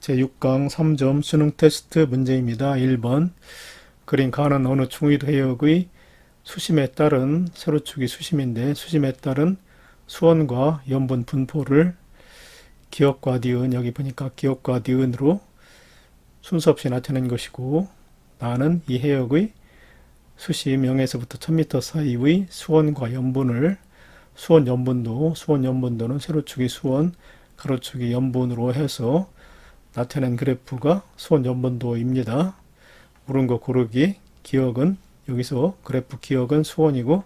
제6강 3점 수능 테스트 문제입니다. 1번 그린 가는 어느 중위도 해역의 수심에 따른 세로축이 수심인데 수심에 따른 수원과 염분 분포를 기역과 니은, 여기 보니까 기역과 니은으로 순서 없이 나타낸 것이고, 나는 이 해역의 수심 0에서부터 1000m 사이의 수원과 염분을 수원 염분도는 세로축이 수원, 가로축이 염분으로 해서 나타낸 그래프가 수원 염분도입니다. 옳은 거 고르기. 기역은 여기서 그래프 기역은 수원이고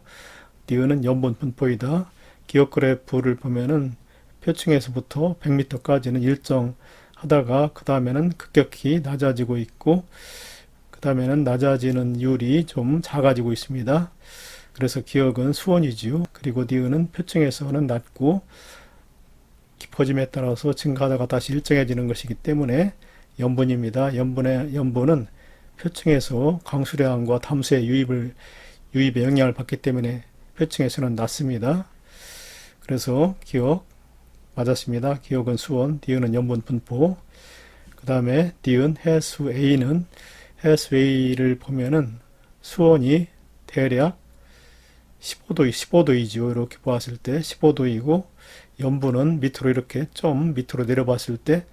니은은 염분 분포이다. 기역 그래프를 보면은 표층에서부터 100m까지는 일정하다가 그 다음에는 급격히 낮아지고 있고 그 다음에는 낮아지는 율이 좀 작아지고 있습니다. 그래서 기역은 수원이지요. 그리고 니은은 표층에서는 낮고 깊어짐에 따라서 증가하다가 다시 일정해지는 것이기 때문에 염분입니다. 염분은 표층에서 강수량과 담수의 유입에 영향을 받기 때문에 표층에서는 낮습니다. 그래서 기역 맞았습니다. 기역은 수원, 니은은 염분 분포. 그 다음에 니은 해수 A를 보면은 수원이 대략 15도이죠. 이렇게 보았을 때 15도이고 염분은 밑으로 이렇게 좀 밑으로 내려봤을 때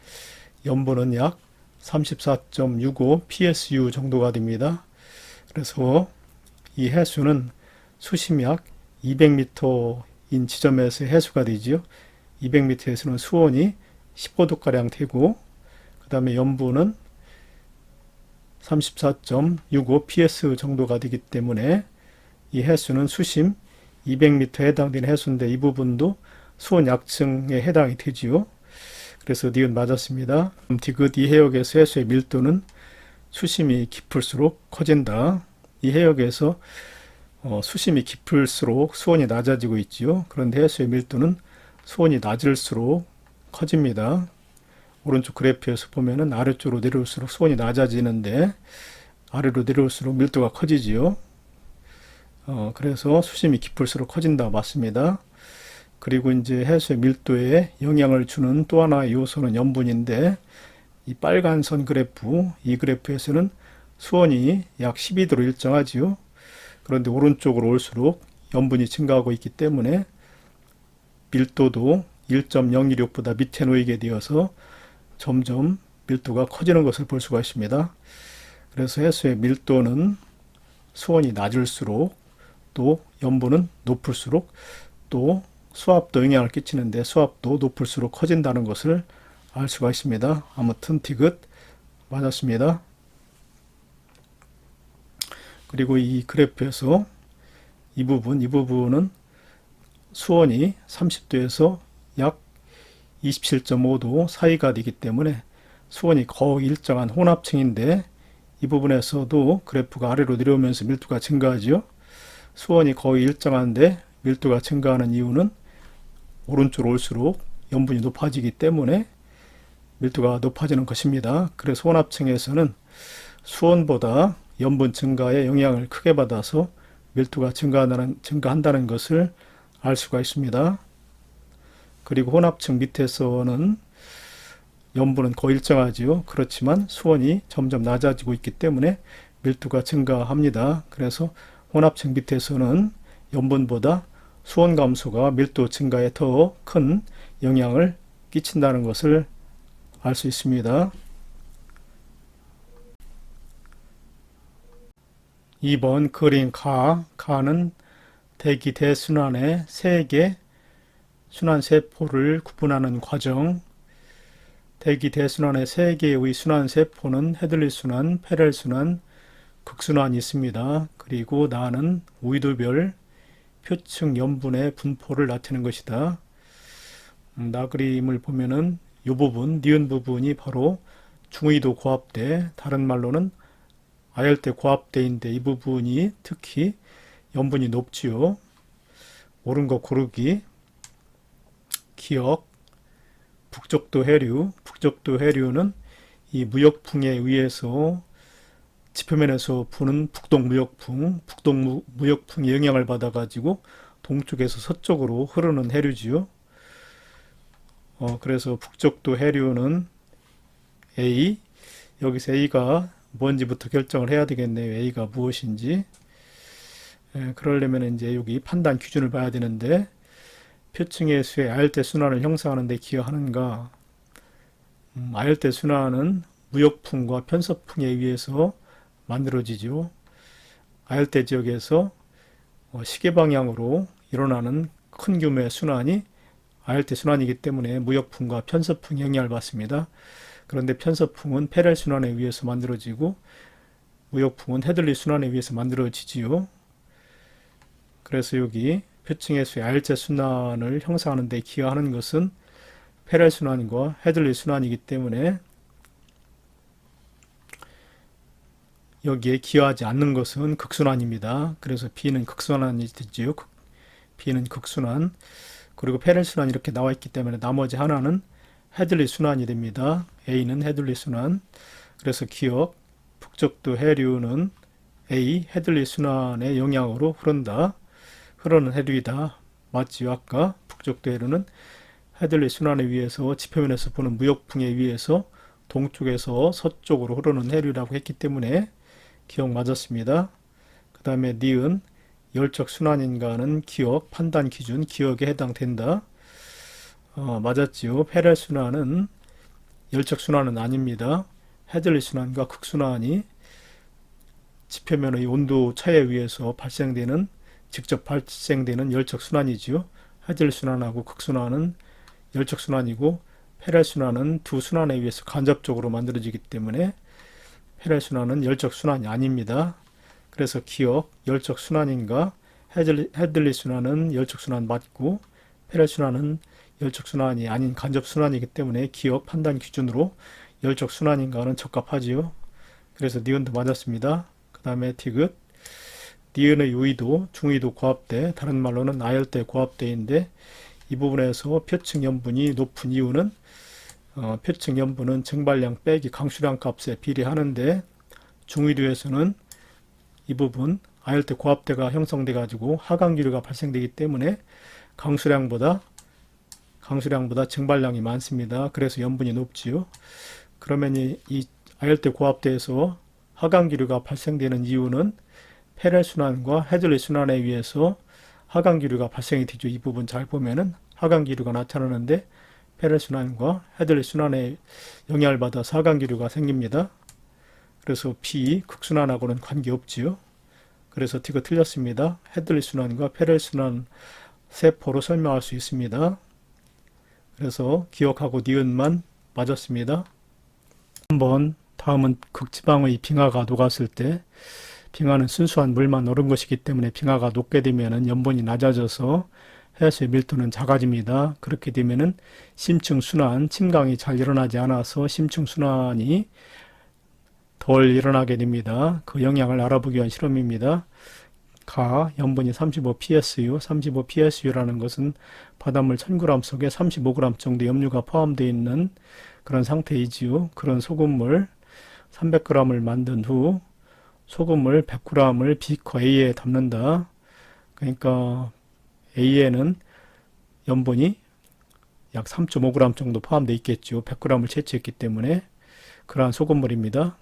염분은 약 34.65 PSU 정도가 됩니다. 그래서 이 해수는 수심 약 200m인 지점에서 해수가 되지요. 200m에서는 수온이 15도가량 되고 그 다음에 염분은 34.65 PS 정도가 되기 때문에 이 해수는 수심 200m에 해당되는 해수인데 이 부분도 수온 약층에 해당이 되지요. 그래서 니은 맞았습니다. 디귿 이 해역에서 해수의 밀도는 수심이 깊을수록 커진다. 이 해역에서 수심이 깊을수록 수온이 낮아지고 있지요. 그런데 해수의 밀도는 수온이 낮을수록 커집니다. 오른쪽 그래프에서 보면은 아래쪽으로 내려올수록 수온이 낮아지는데 아래로 내려올수록 밀도가 커지지요. 그래서 수심이 깊을수록 커진다. 맞습니다. 그리고 이제 해수의 밀도에 영향을 주는 또 하나의 요소는 염분인데 이 빨간 선 그래프, 이 그래프에서는 수온이 약 12도로 일정하지요. 그런데 오른쪽으로 올수록 염분이 증가하고 있기 때문에 밀도도 1.016보다 밑에 놓이게 되어서 점점 밀도가 커지는 것을 볼 수가 있습니다. 그래서 해수의 밀도는 수온이 낮을수록 또 염분은 높을수록 또 수압도 영향을 끼치는데 수압도 높을수록 커진다는 것을 알 수가 있습니다. 아무튼 디귿 맞았습니다. 그리고 이 그래프에서 이 부분은 수온이 30도에서 약 27.5도 사이가 되기 때문에 수온이 거의 일정한 혼합층인데 이 부분에서도 그래프가 아래로 내려오면서 밀도가 증가하죠. 수온이 거의 일정한데 밀도가 증가하는 이유는 오른쪽으로 올수록 염분이 높아지기 때문에 밀도가 높아지는 것입니다. 그래서 혼합층에서는 수온보다 염분 증가에 영향을 크게 받아서 밀도가 증가한다는 것을 알 수가 있습니다. 그리고 혼합층 밑에서는 염분은 거의 일정하지요. 그렇지만 수온이 점점 낮아지고 있기 때문에 밀도가 증가합니다. 그래서 혼합층 밑에서는 염분보다 수온 감소가 밀도 증가에 더 큰 영향을 끼친다는 것을 알 수 있습니다. 2번 그린 가는 대기 대순환의 세개 순환세포를 구분하는 과정. 대기 대순환의 세 개의 순환세포는 헤들리순환, 페렐순환, 극순환이 있습니다. 그리고 나는 우이도별 표층 염분의 분포를 나타내는 것이다. 나그림을 보면은 이 부분, 니은 부분이 바로 중의도 고압대, 다른 말로는 아열대 고압대인데 이 부분이 특히 염분이 높지요. 옳은 거 고르기. 기역, 북적도 해류는 이 무역풍에 의해서 지표면에서 부는 북동무역풍의 영향을 받아가지고 동쪽에서 서쪽으로 흐르는 해류지요. 그래서 북적도 해류는 A. 여기서 A가 뭔지부터 결정을 해야 되겠네요. A가 무엇인지. 그러려면 이제 여기 판단 기준을 봐야 되는데, 표층의 수의 아열대 순환을 형성하는 데 기여하는가. 아열대 순환은 무역풍과 편서풍에 의해서 만들어지죠. 아열대 지역에서 시계 방향으로 일어나는 큰 규모의 순환이 아열대 순환이기 때문에 무역풍과 편서풍 영향을 받습니다. 그런데 편서풍은 페렐 순환에 의해서 만들어지고 무역풍은 헤들리 순환에 의해서 만들어지지요. 그래서 여기 표층의 수의 아열대 순환을 형성하는 데 기여하는 것은 페렐 순환과 헤들리 순환이기 때문에 여기에 기여하지 않는 것은 극순환입니다. 그래서 B는 극순환이 되지요. B는 극순환. 그리고 페렐 순환이 이렇게 나와 있기 때문에 나머지 하나는 헤들리 순환이 됩니다. A는 헤들리 순환. 그래서 기억, 북적도 해류는 A, 헤들리 순환의 영향으로 흐른다. 흐르는 해류이다. 맞지요? 아까 북적도 해류는 헤들리 순환에 의해서 지표면에서 보는 무역풍에 의해서 동쪽에서 서쪽으로 흐르는 해류라고 했기 때문에 기억 맞았습니다. 그 다음에 니은 열적 순환인가는 기억, 판단 기준, 기억에 해당된다. 맞았지요. 페렐 순환은 열적 순환은 아닙니다. 헤들리 순환과 극순환이 지표면의 온도 차이에 의해서 직접 발생되는 열적 순환이지요. 헤들리 순환하고 극순환은 열적 순환이고 페렐 순환은 두 순환에 의해서 간접적으로 만들어지기 때문에 페렐 순환은 열적 순환이 아닙니다. 그래서 기억, 열적 순환인가, 헤들리 순환은 열적 순환 맞고 페렐 순환은 열적 순환이 아닌 간접 순환이기 때문에 기억 판단 기준으로 열적 순환인가는 적합하지요. 그래서 니은도 맞았습니다. 그 다음에 디귿, 니은의 유의도, 중의도 고압대, 다른 말로는 아열대 고압대인데 이 부분에서 표층 염분이 높은 이유는 표층 염분은 증발량 빼기 강수량 값에 비례하는데 중위류에서는 이 부분 아열대 고압대가 형성돼 가지고 하강기류가 발생되기 때문에 강수량보다 증발량이 많습니다. 그래서 염분이 높지요. 그러면 이 아열대 고압대에서 하강기류가 발생되는 이유는 페렐 순환과 헤들리 순환에 의해서 하강기류가 발생이 되죠. 이 부분 잘 보면은 하강기류가 나타나는데 페렐 순환과 헤들리 순환에 영향을 받아서 하강기류가 생깁니다. 그래서 B, 극순환하고는 관계없지요. 그래서 D가 틀렸습니다. 헤들리 순환과 페렐 순환 세포로 설명할 수 있습니다. 그래서 기억하고 니은만 맞았습니다. 한번 다음은 극지방의 빙하가 녹았을 때 빙하는 순수한 물만 오른 것이기 때문에 빙하가 녹게 되면 염분이 낮아져서 해수의 밀도는 작아집니다. 그렇게 되면은 심층 순환, 침강이 잘 일어나지 않아서 심층 순환이 덜 일어나게 됩니다. 그 영향을 알아보기 위한 실험입니다. 염분이 35psu, 35psu라는 것은 바닷물 1000g 속에 35g 정도 염류가 포함되어 있는 그런 상태이지요. 그런 소금물 300g을 만든 후 소금물 100g을 비커 A에 담는다. 그러니까 A에는 염분이 약 3.5g 정도 포함되어 있겠죠. 100g을 채취했기 때문에 그러한 소금물입니다.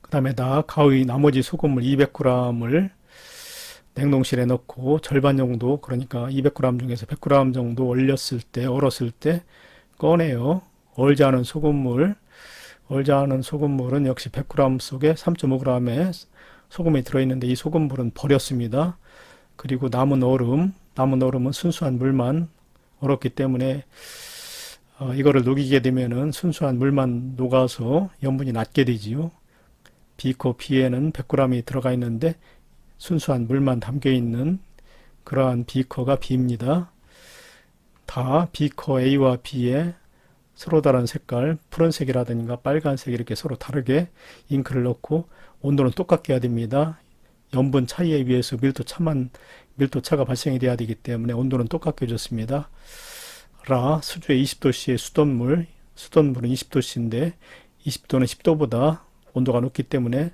그 다음에 가의 나머지 소금물 200g을 냉동실에 넣고 절반 정도, 그러니까 200g 중에서 100g 정도 얼었을 때 꺼내요. 얼지 않은 소금물은 역시 100g 속에 3.5g의 소금이 들어있는데 이 소금물은 버렸습니다. 그리고 남은 얼음은 순수한 물만 얼었기 때문에 이거를 녹이게 되면은 순수한 물만 녹아서 염분이 낮게 되지요. 비커 B에는 100g이 들어가 있는데 순수한 물만 담겨 있는 그러한 비커가 B입니다. 다 비커 A와 B에 서로 다른 색깔, 푸른색이라든가 빨간색 이렇게 서로 다르게 잉크를 넣고 온도는 똑같게 해야 됩니다. 염분 차이에 의해서 밀도차가 발생이 돼야 되기 때문에 온도는 똑같게 해줬습니다. 수주에 20도씨의 수돗물은 20도씨인데 20도는 10도보다 온도가 높기 때문에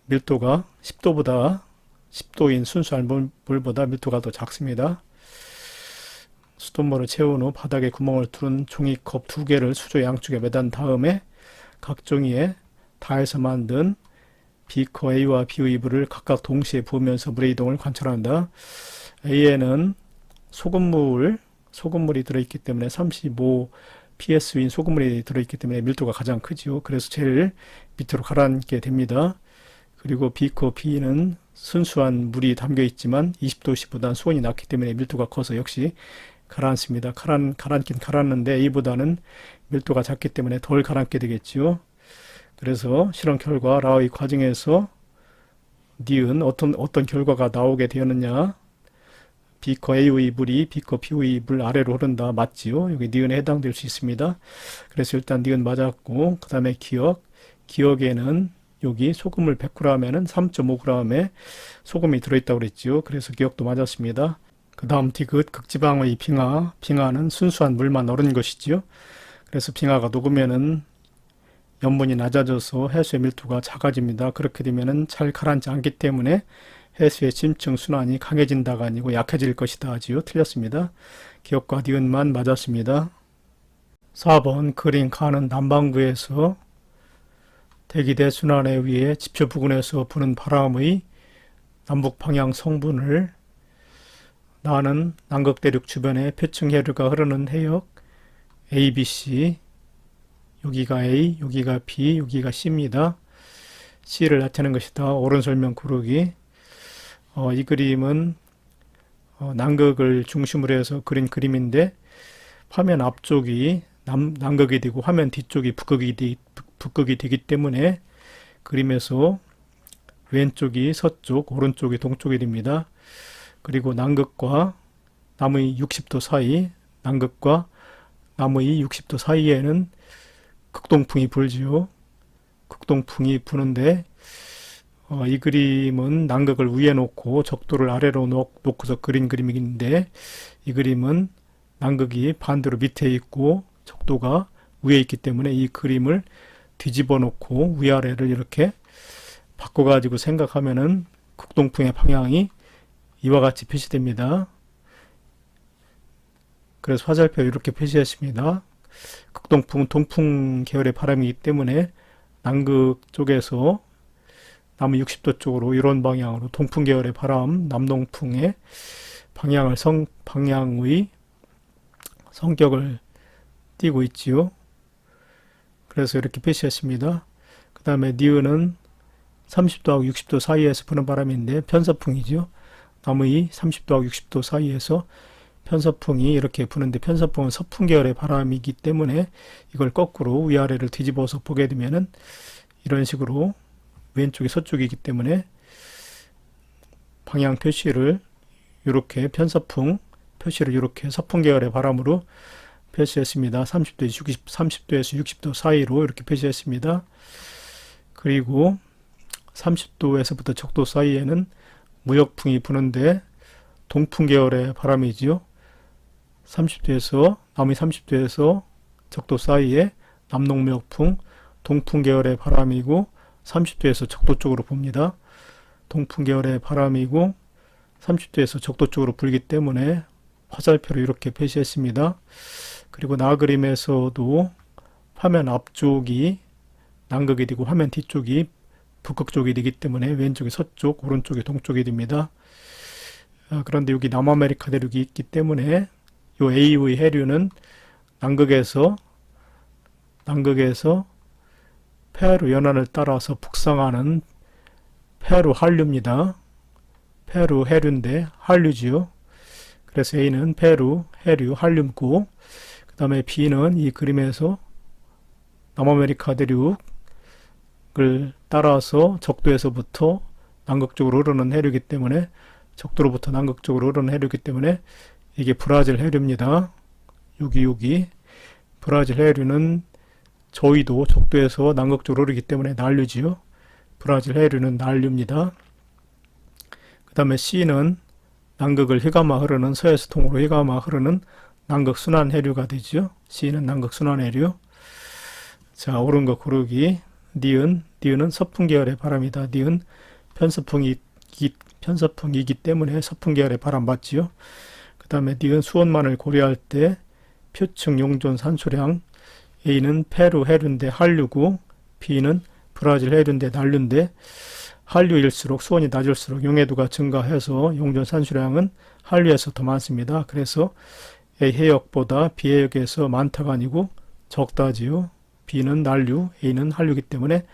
밀도가 10도인 순수한 물보다 밀도가 더 작습니다. 수돗물을 채운 후 바닥에 구멍을 뚫은 종이컵 2개를 수조 양쪽에 매단 다음에 각 종이에 다해서 만든 비커 A와 B의 물을 각각 동시에 부으면서 물의 이동을 관찰한다. A에는 소금물이 들어있기 때문에 35 ps인 소금물이 들어있기 때문에 밀도가 가장 크죠. 그래서 제일 밑으로 가라앉게 됩니다. 그리고 비커 B는 순수한 물이 담겨 있지만 20도씨보다 수온이 낮기 때문에 밀도가 커서 역시 가라앉습니다. 가라앉긴 가라앉는데 A보다는 밀도가 작기 때문에 덜 가라앉게 되겠죠. 그래서 실험 결과 라의 과정에서 니은 어떤 결과가 나오게 되었느냐. 비커 A의 물이 비커 B의 물 아래로 흐른다. 맞지요? 여기 니은에 해당될 수 있습니다. 그래서 일단 니은 맞았고, 그 다음에 기억에는 여기 소금을 100g에는 3.5g의 소금이 들어있다고 그랬죠. 그래서 기억도 맞았습니다. 그 다음 디귿, 극지방의 빙하는 순수한 물만 얼은 것이지요. 그래서 빙하가 녹으면은 염분이 낮아져서 해수의 밀도가 작아집니다. 그렇게 되면은 잘 가라앉지 않기 때문에 해수의 심층 순환이 강해진다가 아니고 약해질 것이다 하지요. 틀렸습니다. 기억과 니은만 맞았습니다. 4번 그린 가는 남반구에서 대기대 순환에 의해 지표 부근에서 부는 바람의 남북 방향 성분을 나는 남극대륙 주변에 표층 해류가 흐르는 해역 ABC, 여기가 A, 여기가 B, 여기가 C입니다. C를 나타내는 것이다. 옳은 설명 고르기. 이 그림은 남극을 중심으로 해서 그린 그림인데 화면 앞쪽이 남극이 되고 화면 뒤쪽이 북극이 되기 때문에 그림에서 왼쪽이 서쪽, 오른쪽이 동쪽이 됩니다. 그리고 남극과 남의 60도 사이, 남극과 남의 60도 사이에는 극동풍이 불지요. 극동풍이 부는데 이 그림은 남극을 위에 놓고 적도를 아래로 놓고서 그린 그림인데 이 그림은 남극이 반대로 밑에 있고 적도가 위에 있기 때문에 이 그림을 뒤집어 놓고 위아래를 이렇게 바꿔가지고 생각하면은 극동풍의 방향이 이와 같이 표시됩니다. 그래서 화살표 이렇게 표시했습니다. 극동풍은 동풍 계열의 바람이기 때문에 남극 쪽에서 남의 60도 쪽으로 이런 방향으로 동풍 계열의 바람, 남동풍의 방향의 성격을 띠고 있지요. 그래서 이렇게 표시했습니다. 그 다음에 니은은 30도하고 60도 사이에서 부는 바람인데 편서풍이죠. 남의 30도하고 60도 사이에서 편서풍이 이렇게 부는데 편서풍은 서풍 계열의 바람이기 때문에 이걸 거꾸로 위아래를 뒤집어서 보게 되면은 이런 식으로 왼쪽이 서쪽이기 때문에 방향 표시를 이렇게 편서풍 표시를 이렇게 서풍 계열의 바람으로 표시했습니다. 30도에서 60도 사이로 이렇게 표시했습니다. 그리고 30도에서부터 적도 사이에는 무역풍이 부는데 동풍 계열의 바람이지요. 남의 30도에서 적도 사이에 남동무역풍, 동풍 계열의 바람이고 30도에서 적도 쪽으로 봅니다. 동풍 계열의 바람이고 30도에서 적도 쪽으로 불기 때문에 화살표로 이렇게 표시했습니다. 그리고 나그림에서도 화면 앞쪽이 남극이 되고 화면 뒤쪽이 북극 쪽이 되기 때문에 왼쪽이 서쪽, 오른쪽이 동쪽이 됩니다. 그런데 여기 남아메리카 대륙이 있기 때문에 이 A의 해류는 남극에서 페루 연안을 따라서 북상하는 페루 한류입니다. 페루 해류인데 한류지요. 그래서 A는 페루 해류 한류고, 그 다음에 B는 이 그림에서 남아메리카 대륙을 따라서 적도에서부터 남극 쪽으로 흐르는 해류이기 때문에 적도로부터 남극 쪽으로 흐르는 해류이기 때문에 이게 브라질 해류입니다. 여기 브라질 해류는 저희도 적도에서 남극 쪽으로 흐르기 때문에 난류지요. 브라질 해류는 난류입니다. 그 다음에 C는 남극을 휘감아 흐르는 서해에서 동으로 휘감아 흐르는 남극 순환 해류가 되죠. C는 남극 순환 해류. 자, 옳은 거 고르기. 니은은 서풍 계열의 바람이다. 니은 편서풍이기 때문에 서풍 계열의 바람 맞지요. 그 다음에 니은 수온만을 고려할 때 표층 용존 산소량 A는 페루 해류인데 한류고 B는 브라질 해류인데 난류인데 한류일수록 수온이 낮을수록 용해도가 증가해서 용존 산소량은 한류에서 더 많습니다. 그래서 A 해역보다 B 해역에서 많다가 아니고 적다지요. B는 난류, A는 한류이기 때문에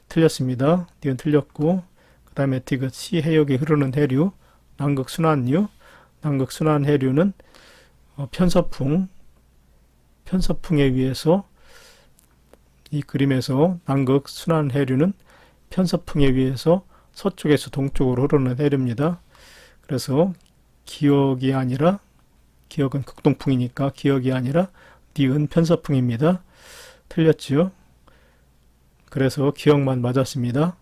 틀렸습니다. D는 틀렸고 그 다음에 D가 C 해역에 흐르는 해류, 남극순환류, 남극순환 해류는 편서풍에 의해서 이 그림에서 남극순환 해류는 편서풍에 의해서 서쪽에서 동쪽으로 흐르는 해류입니다. 그래서 기역이 아니라 기역은 극동풍이니까 기역이 아니라 니은 편서풍입니다. 틀렸죠? 그래서 기역만 맞았습니다.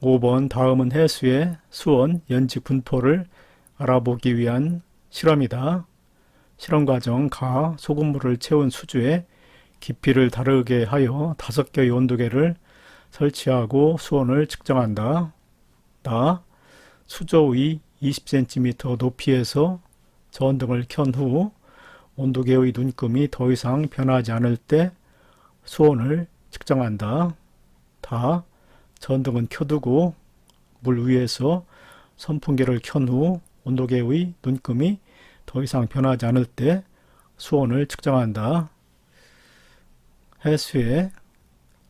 5번 다음은 해수의 수온, 연지 분포를 알아보기 위한 실험이다. 실험 과정 가 소금물을 채운 수주에 깊이를 다르게 하여 5개의 온도계를 설치하고 수온을 측정한다. 나 수조 위 20cm 높이에서 전등을 켠 후 온도계의 눈금이 더 이상 변하지 않을 때 수온을 측정한다. 다 전등은 켜두고 물 위에서 선풍기를 켠 후 온도계의 눈금이 더 이상 변하지 않을 때 수온을 측정한다. 해수의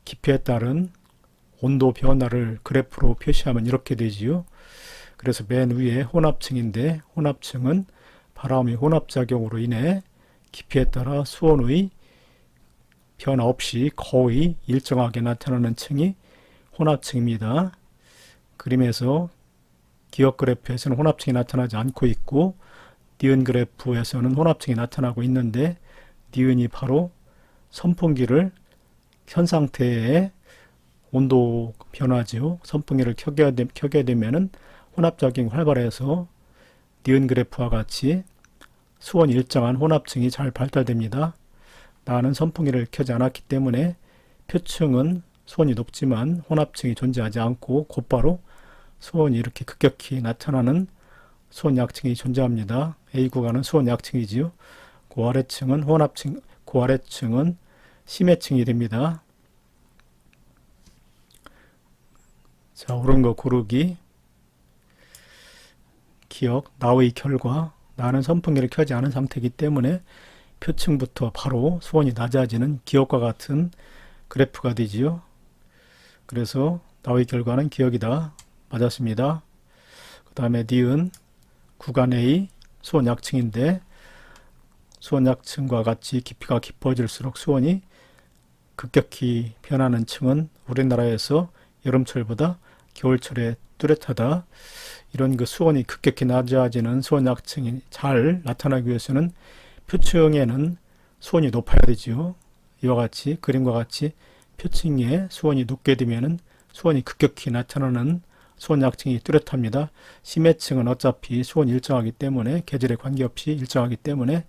깊이에 따른 온도 변화를 그래프로 표시하면 이렇게 되지요. 그래서 맨 위에 혼합층인데 혼합층은 바람의 혼합작용으로 인해 깊이에 따라 수온의 변화 없이 거의 일정하게 나타나는 층이 혼합층입니다. 그림에서 기역 그래프에서는 혼합층이 나타나지 않고 있고 니은 그래프에서는 혼합층이 나타나고 있는데 니은이 바로 선풍기를 켠 상태의 온도 변화지요. 선풍기를 켜게 되면은 혼합작용이 활발해서 니은 그래프와 같이 수온이 일정한 혼합층이 잘 발달됩니다. 나는 선풍기를 켜지 않았기 때문에 표층은 수온이 높지만 혼합층이 존재하지 않고 곧바로 수온이 이렇게 급격히 나타나는 수온 약층이 존재합니다. A 구간은 수온 약층이지요. 그 아래층은 혼합층, 그 아래층은 심해층이 됩니다. 자, 옳은 거 고르기. 기억, 나의 결과. 나는 선풍기를 켜지 않은 상태이기 때문에 표층부터 바로 수온이 낮아지는 기억과 같은 그래프가 되지요. 그래서 나의 결과는 기억이다. 맞았습니다. 그 다음에 니은 구간 A 수온 약층인데 수온 약층과 같이 깊이가 깊어질수록 수온이 급격히 변하는 층은 우리나라에서 여름철보다 겨울철에 뚜렷하다. 이런 그 수온이 급격히 낮아지는 수온 약층이 잘 나타나기 위해서는 표층에는 수온이 높아야 되지요. 이와 같이 그림과 같이 표층에 수온이 높게 되면은 수온이 급격히 나타나는 수온 약층이 뚜렷합니다. 심해층은 어차피 수온이 일정하기 때문에 계절에 관계없이 일정하기 때문에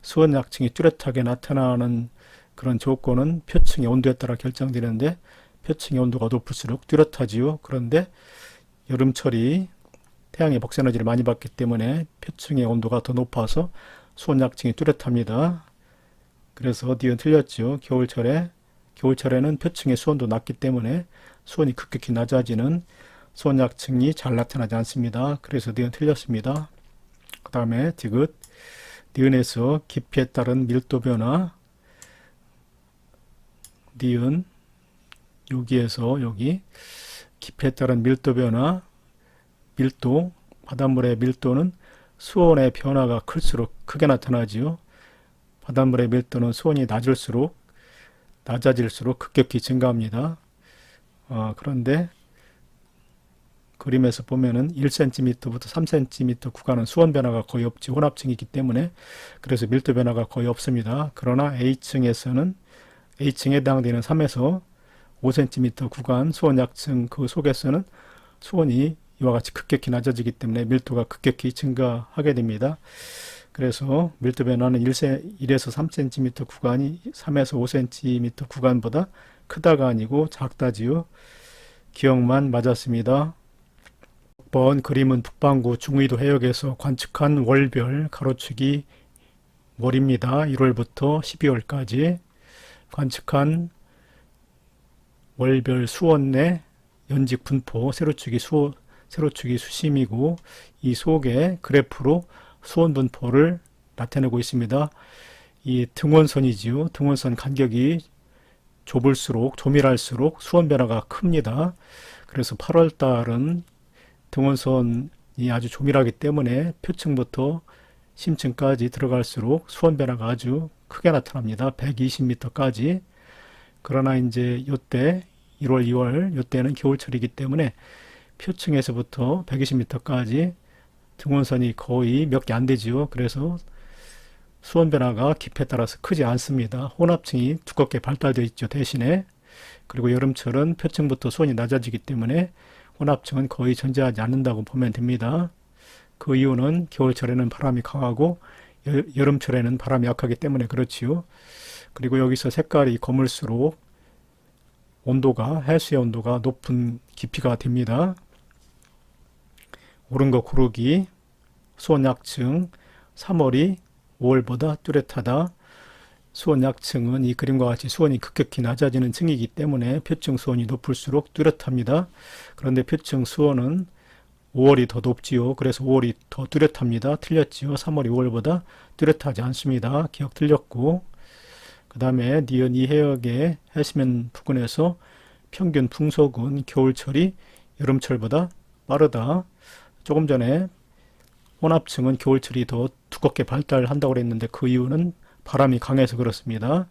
수온 약층이 뚜렷하게 나타나는 그런 조건은 표층의 온도에 따라 결정되는데 표층의 온도가 높을수록 뚜렷하지요. 그런데 여름철이 태양의 복사에너지를 많이 받기 때문에 표층의 온도가 더 높아서 수온 약층이 뚜렷합니다. 그래서 니은 틀렸죠. 겨울철에는 표층의 수온도 낮기 때문에 수온이 급격히 낮아지는 수온 약층이 잘 나타나지 않습니다. 그래서 니은 틀렸습니다. 그 다음에 디귿 니은에서 깊이에 따른 밀도 변화. 니은 여기에서 여기 깊이에 따른 밀도 변화. 밀도 바닷물의 밀도는 수온의 변화가 클수록 크게 나타나지요. 바닷물의 밀도는 수온이 낮아질수록 급격히 증가합니다. 그런데 그림에서 보면은 1cm부터 3cm 구간은 수온 변화가 거의 없지 혼합층이기 때문에 그래서 밀도 변화가 거의 없습니다. 그러나 A층에서는 A층에 해당되는 3에서 5cm 구간 수온 약층 그 속에서는 수온이 이와 같이 급격히 낮아지기 때문에 밀도가 급격히 증가하게 됩니다. 그래서 밀도 변화는 1에서 3cm 구간이 3에서 5cm 구간보다 크다가 아니고 작다지요. 기억만 맞았습니다. 6번 그림은 북반구 중위도 해역에서 관측한 월별 가로치기 월입니다. 1월부터 12월까지 관측한 월별 수원 내 연직 분포 세로축이 수심이고 이 속에 그래프로 수원 분포를 나타내고 있습니다. 이 등원선이지요. 등원선 간격이 좁을수록 조밀할수록 수원 변화가 큽니다. 그래서 8월 달은 등원선이 아주 조밀하기 때문에 표층부터 심층까지 들어갈수록 수원 변화가 아주 크게 나타납니다. 120m까지. 그러나 이제 요때 1월, 2월 요때는 겨울철이기 때문에 표층에서부터 120m까지 등원선이 거의 몇 개 안 되지요. 그래서 수온 변화가 깊이에 따라서 크지 않습니다. 혼합층이 두껍게 발달되어 있죠. 대신에 그리고 여름철은 표층부터 수온이 낮아지기 때문에 혼합층은 거의 존재하지 않는다고 보면 됩니다. 그 이유는 겨울철에는 바람이 강하고 여름철에는 바람이 약하기 때문에 그렇지요. 그리고 여기서 색깔이 검을수록 온도가 해수의 온도가 높은 깊이가 됩니다. 옳은 거 고르기 수온 약층 3월이 5월보다 뚜렷하다. 수온 약층은 이 그림과 같이 수온이 급격히 낮아지는 층이기 때문에 표층 수온이 높을수록 뚜렷합니다. 그런데 표층 수온은 5월이 더 높지요. 그래서 5월이 더 뚜렷합니다. 틀렸지요. 3월이 5월보다 뚜렷하지 않습니다. 기억 틀렸고 그 다음에 니은 이 해역의 해수면 부근에서 평균 풍속은 겨울철이 여름철보다 빠르다. 조금 전에 혼합층은 겨울철이 더 두껍게 발달한다고 그랬는데 그 이유는 바람이 강해서 그렇습니다.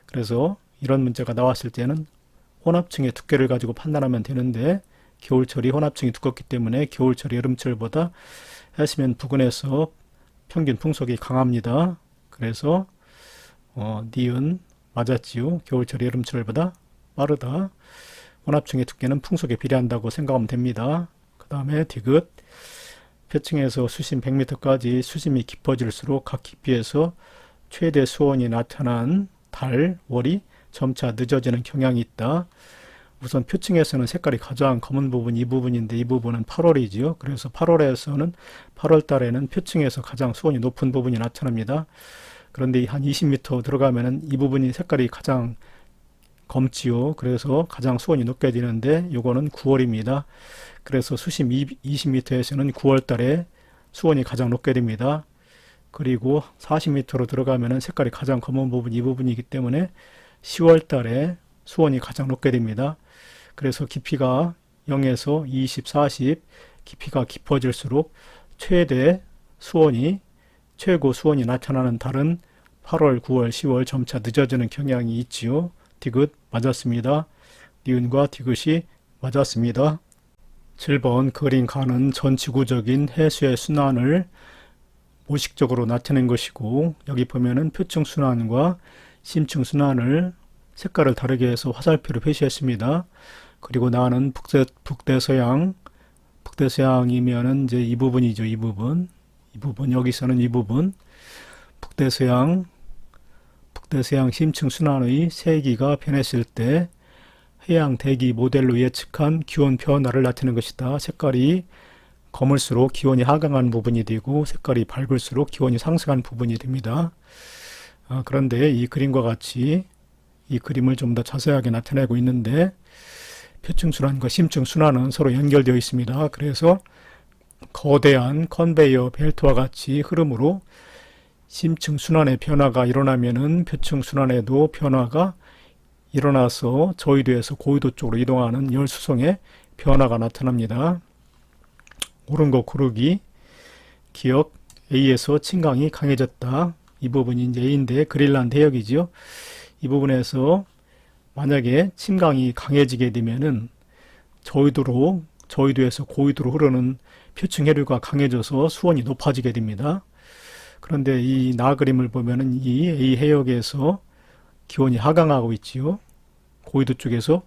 그래서 이런 문제가 나왔을 때는 혼합층의 두께를 가지고 판단하면 되는데 겨울철이 혼합층이 두껍기 때문에 겨울철이 여름철보다 해수면 부근에서 평균 풍속이 강합니다. 그래서 니은 맞았지요. 겨울철이 여름철보다 빠르다. 혼합층의 두께는 풍속에 비례한다고 생각하면 됩니다. 그 다음에 디귿 표층에서 수심 100m까지 수심이 깊어질수록 각 깊이에서 최대 수온이 나타난 달, 월이 점차 늦어지는 경향이 있다. 우선 표층에서는 색깔이 가장 검은 부분 이 부분인데 이 부분은 8월이지요. 그래서 8월 달에는 표층에서 가장 수온이 높은 부분이 나타납니다. 그런데 한 20m 들어가면은 이 부분이 색깔이 가장 검지요. 그래서 가장 수온이 높게 되는데 요거는 9월입니다. 그래서 수심 20m에서는 9월 달에 수온이 가장 높게 됩니다. 그리고 40m로 들어가면은 색깔이 가장 검은 부분 이 부분이기 때문에 10월 달에 수온이 가장 높게 됩니다. 그래서 깊이가 0에서 20, 40 깊이가 깊어질수록 최고 수온이 나타나는 달은 8월, 9월, 10월 점차 늦어지는 경향이 있지요. 디귿 맞았습니다. 니은과 디귿이 맞았습니다. 7번 그린 가는 전 지구적인 해수의 순환을 모식적으로 나타낸 것이고 여기 보면은 표층 순환과 심층 순환을 색깔을 다르게 해서 화살표로 표시했습니다. 그리고 나는 북대서양이면은 이제 이 부분이죠. 이 부분 여기서는 이 부분 북대서양 심층 순환의 세기가 변했을 때 해양 대기 모델로 예측한 기온 변화를 나타내는 것이다. 색깔이 검을수록 기온이 하강한 부분이 되고 색깔이 밝을수록 기온이 상승한 부분이 됩니다. 그런데 이 그림과 같이 이 그림을 좀 더 자세하게 나타내고 있는데 표층 순환과 심층 순환은 서로 연결되어 있습니다. 그래서 거대한 컨베이어 벨트와 같이 흐름으로 심층 순환의 변화가 일어나면은 표층 순환에도 변화가 일어나서 저위도에서 고위도 쪽으로 이동하는 열수송의 변화가 나타납니다. 옳은 거 고르기 기억 A에서 침강이 강해졌다. 이 부분이 이제 A인데 그린란드 해역이지요. 이 부분에서 만약에 침강이 강해지게 되면은 저위도에서 고위도로 흐르는 표층 해류가 강해져서 수온이 높아지게 됩니다. 그런데 이 나 그림을 보면은 이 A 해역에서 기온이 하강하고 있지요. 고위도 쪽에서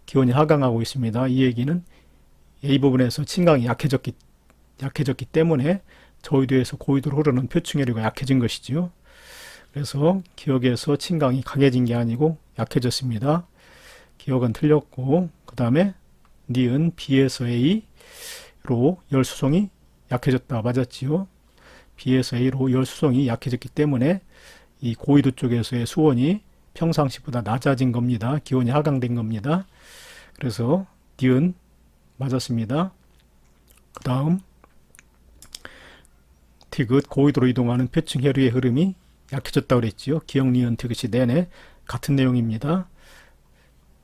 기온이 하강하고 있습니다. 이 얘기는 A 부분에서 침강이 약해졌기 때문에 저위도에서 고위도로 흐르는 표층 해류가 약해진 것이지요. 그래서 기억에서 침강이 강해진 게 아니고 약해졌습니다. 기억은 틀렸고 그 다음에 니은 B에서 A B로 열 수송이 약해졌다. 맞았지요? B에서 A로 열 수송이 약해졌기 때문에 이 고緯도 쪽에서의 수온이 평상시보다 낮아진 겁니다. 기온이 하강된 겁니다. 그래서 니은 맞았습니다. 그 다음 디귿 고緯도로 이동하는 표층 해류의 흐름이 약해졌다고 그랬지요. 기역 니은 디귿이 내내 같은 내용입니다.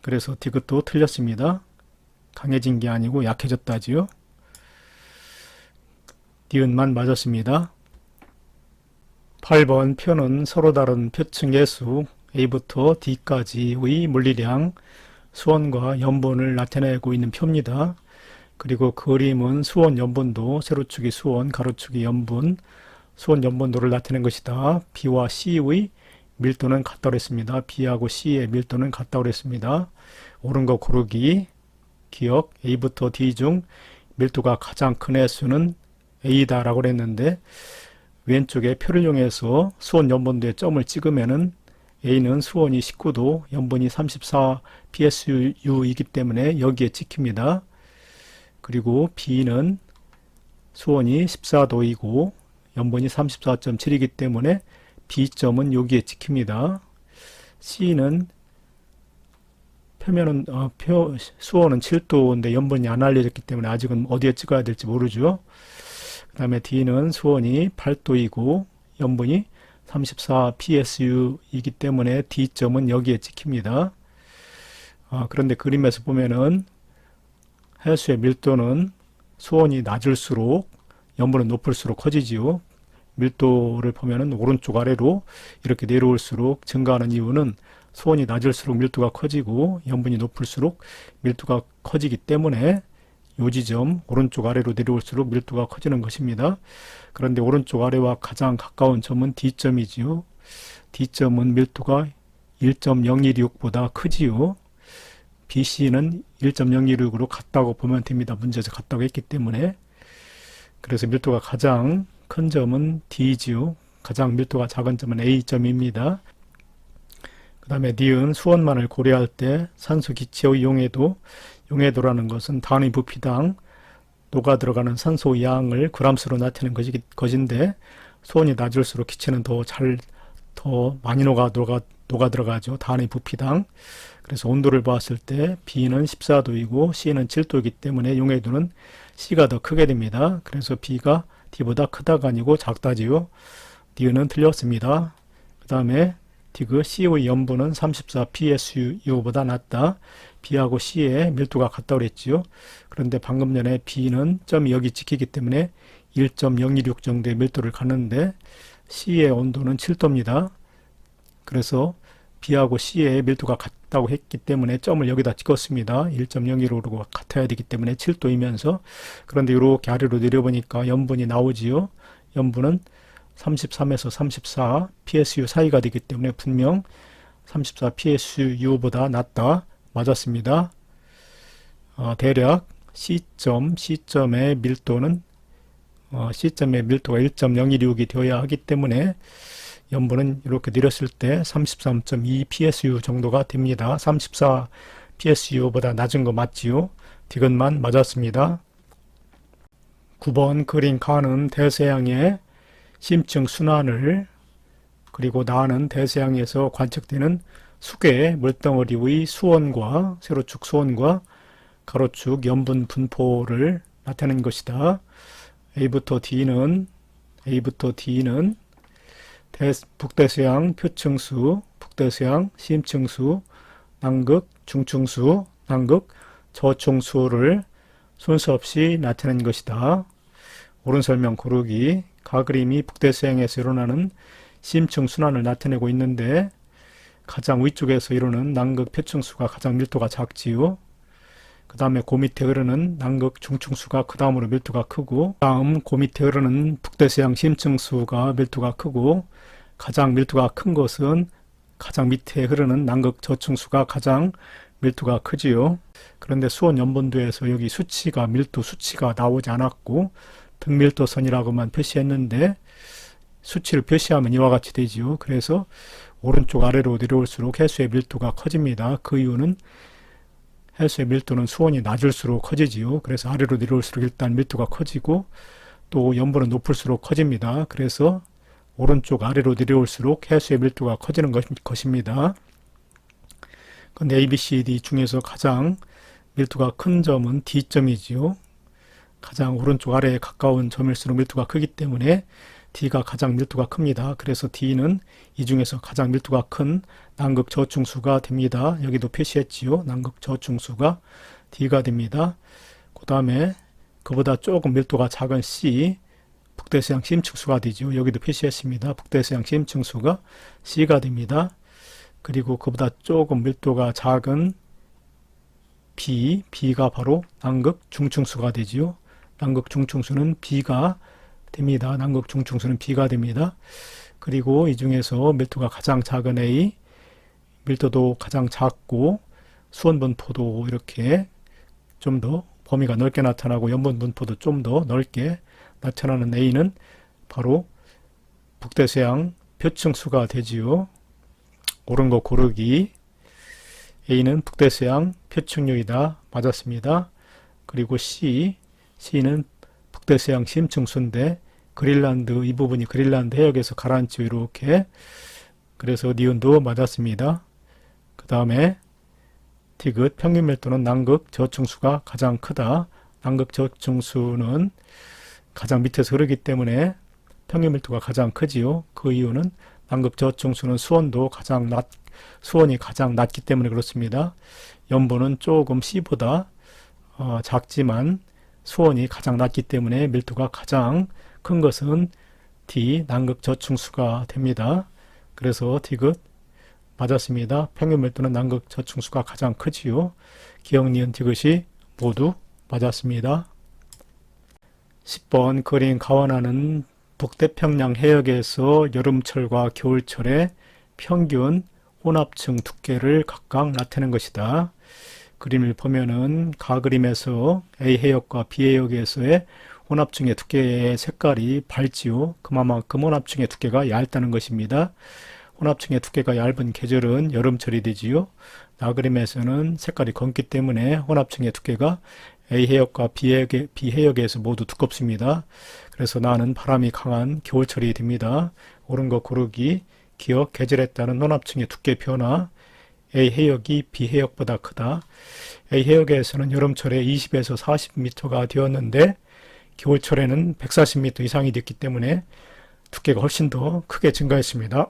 그래서 디귿도 틀렸습니다. 강해진 게 아니고 약해졌다지요. 니은만 맞았습니다. 8번 표는 서로 다른 표층의 수 A부터 D까지의 물리량, 수온과 염분을 나타내고 있는 표입니다. 그리고 그림은 수온, 염분도, 세로축이 수온, 가로축이 염분, 수온, 염분도를 나타낸 것이다. B와 C의 밀도는 같다고 그랬습니다. B하고 C의 밀도는 같다고 그랬습니다. 옳은 거 고르기. 기억, A부터 D 중 밀도가 가장 큰 해수는 A다 라고 그랬는데 왼쪽에 표를 이용해서 수온, 염분도의 점을 찍으면은 A는 수온이 19도, 염분이 34 PSU이기 때문에 여기에 찍힙니다. 그리고 B는 수온이 14도이고 염분이 34.7이기 때문에 B점은 여기에 찍힙니다. C는 수온은 7도인데 염분이 안 알려졌기 때문에 아직은 어디에 찍어야 될지 모르죠. 그 다음에 D는 수온이 8도이고 염분이 34 PSU이기 때문에 D점은 여기에 찍힙니다. 그런데 그림에서 보면은 해수의 밀도는 수온이 낮을수록 염분은 높을수록 커지지요. 밀도를 보면은 오른쪽 아래로 이렇게 내려올수록 증가하는 이유는 수온이 낮을수록 밀도가 커지고 염분이 높을수록 밀도가 커지기 때문에 요 지점 오른쪽 아래로 내려올수록 밀도가 커지는 것입니다. 그런데 오른쪽 아래와 가장 가까운 점은 D점이지요. D점은 밀도가 1.016보다 크지요. BC는 1.016으로 같다고 보면 됩니다. 문제에서 같다고 했기 때문에. 그래서 밀도가 가장 큰 점은 D지요. 가장 밀도가 작은 점은 A점입니다. 그 다음에 니은 수온만을 고려할 때 산소 기체의 용해도라는 것은 단위 부피당 녹아 들어가는 산소 양을 그람수로 나타내는 것인데 수온이 낮을수록 기체는 더 많이 녹아 들어가죠. 단위 부피당. 그래서 온도를 봤을 때 B는 14도이고 C는 7도이기 때문에 용해도는 C가 더 크게 됩니다. 그래서 B가 D보다 크다가 아니고 작다지요. 니은은 틀렸습니다. 그 다음에 디귿 C의 염분은 34 PSU보다 낮다. B하고 C의 밀도가 같다고 그랬지요. 그런데 방금 전에 B는 점이 여기 찍히기 때문에 1.026 정도의 밀도를 갖는데 C의 온도는 7도입니다. 그래서 B하고 C의 밀도가 같다고 했기 때문에 점을 여기다 찍었습니다. 1.015로 같아야 되기 때문에 7도이면서 그런데 이렇게 아래로 내려보니까 염분이 나오지요. 염분은 33에서 34 PSU 사이가 되기 때문에 분명 34 PSU보다 낮다. 맞았습니다. 대략 C점의 밀도가 1.016이 되어야 하기 때문에 염분은 이렇게 내렸을 때 33.2 PSU 정도가 됩니다. 34 PSU보다 낮은 거 맞지요? 디귿만 맞았습니다. 9번 그린 가는 대서양의 심층 순환을 그리고 나는 대서양에서 관측되는 수계 물덩어리의 수온과 세로축 수온과 가로축 염분 분포를 나타낸 것이다. A부터 D는 북대서양 표층수, 북대서양 심층수, 남극 중층수, 남극 저층수를 순서 없이 나타낸 것이다. 옳은 설명 고르기. 가그림이 북대서양에서 일어나는 심층 순환을 나타내고 있는데 가장 위쪽에서 이루는 남극 표층수가 가장 밀도가 작지요. 그 다음에 그 밑에 흐르는 남극 중층수가 그 다음으로 밀도가 크고 다음 그 밑에 흐르는 북대서양 심층수가 밀도가 크고 가장 밀도가 큰 것은 가장 밑에 흐르는 남극 저층수가 가장 밀도가 크지요. 그런데 수온 염분도에서 여기 밀도 수치가 나오지 않았고 등밀도선이라고만 표시했는데 수치를 표시하면 이와 같이 되지요. 그래서 오른쪽 아래로 내려올수록 해수의 밀도가 커집니다. 그 이유는 해수의 밀도는 수온이 낮을수록 커지지요. 그래서 아래로 내려올수록 일단 밀도가 커지고 또 염분은 높을수록 커집니다. 그래서 오른쪽 아래로 내려올수록 해수의 밀도가 커지는 것입니다. 근데 A, B, C, D 중에서 가장 밀도가 큰 점은 D점이지요. 가장 오른쪽 아래에 가까운 점일수록 밀도가 크기 때문에 D가 가장 밀도가 큽니다. 그래서 D는 이 중에서 가장 밀도가 큰 남극 저충수가 됩니다. 여기도 표시했지요. 남극 저충수가 D가 됩니다. 그 다음에 그보다 조금 밀도가 작은 C, 북대서양 심층수가 되죠. 여기도 표시했습니다. 북대서양 심층수가 C가 됩니다. 그리고 그보다 조금 밀도가 작은 B, B가 바로 남극 중층수가 되지요. 남극 중층수는 B가 됩니다. 남극 중층수는 B가 됩니다. 그리고 이 중에서 밀도가 가장 작은 A, 밀도도 가장 작고 수온 분포도 이렇게 좀 더 범위가 넓게 나타나고 염분 분포도 좀 더 넓게 나타나는 A는 바로 북대서양 표층수가 되지요. 옳은 거 고르기. A는 북대서양 표층류이다. 맞았습니다. 그리고 C는 북대서양 심층수인데 그린란드 이 부분이 그린란드 해역에서 가라앉죠. 이렇게. 그래서 니은도 맞았습니다. 그 다음에 디귿 평균 밀도는 남극 저층수가 가장 크다. 남극 저층수는 가장 밑에서 흐르기 때문에 평균 밀도가 가장 크지요. 그 이유는 남극 저층수는 수온이 가장 낮기 때문에 그렇습니다. 염분은 조금 C보다 작지만 수온이 가장 낮기 때문에 밀도가 가장 큰 것은 D, 남극 저층수가 됩니다. 그래서 디귿 맞았습니다. 평균 밀도는 남극 저층수가 가장 크지요. 기억, 니은, 디귿이 모두 맞았습니다. 10번 그린 가원하는 북태평양 해역에서 여름철과 겨울철의 평균 혼합층 두께를 각각 나타낸 것이다. 그림을 보면은 가그림에서 A 해역과 B 해역에서의 혼합층의 두께의 색깔이 밝지요. 그만큼 혼합층의 두께가 얇다는 것입니다. 혼합층의 두께가 얇은 계절은 여름철이 되지요. 나그림에서는 색깔이 검기 때문에 혼합층의 두께가 A 해역과 B 해역에서 모두 두껍습니다. 그래서 나는 바람이 강한 겨울철이 됩니다. 옳은 거 고르기. 기억, 계절에 따른 혼합층의 두께 변화. A 해역이 B 해역보다 크다. A 해역에서는 여름철에 20에서 40m가 되었는데 겨울철에는 140m 이상이 됐기 때문에 두께가 훨씬 더 크게 증가했습니다.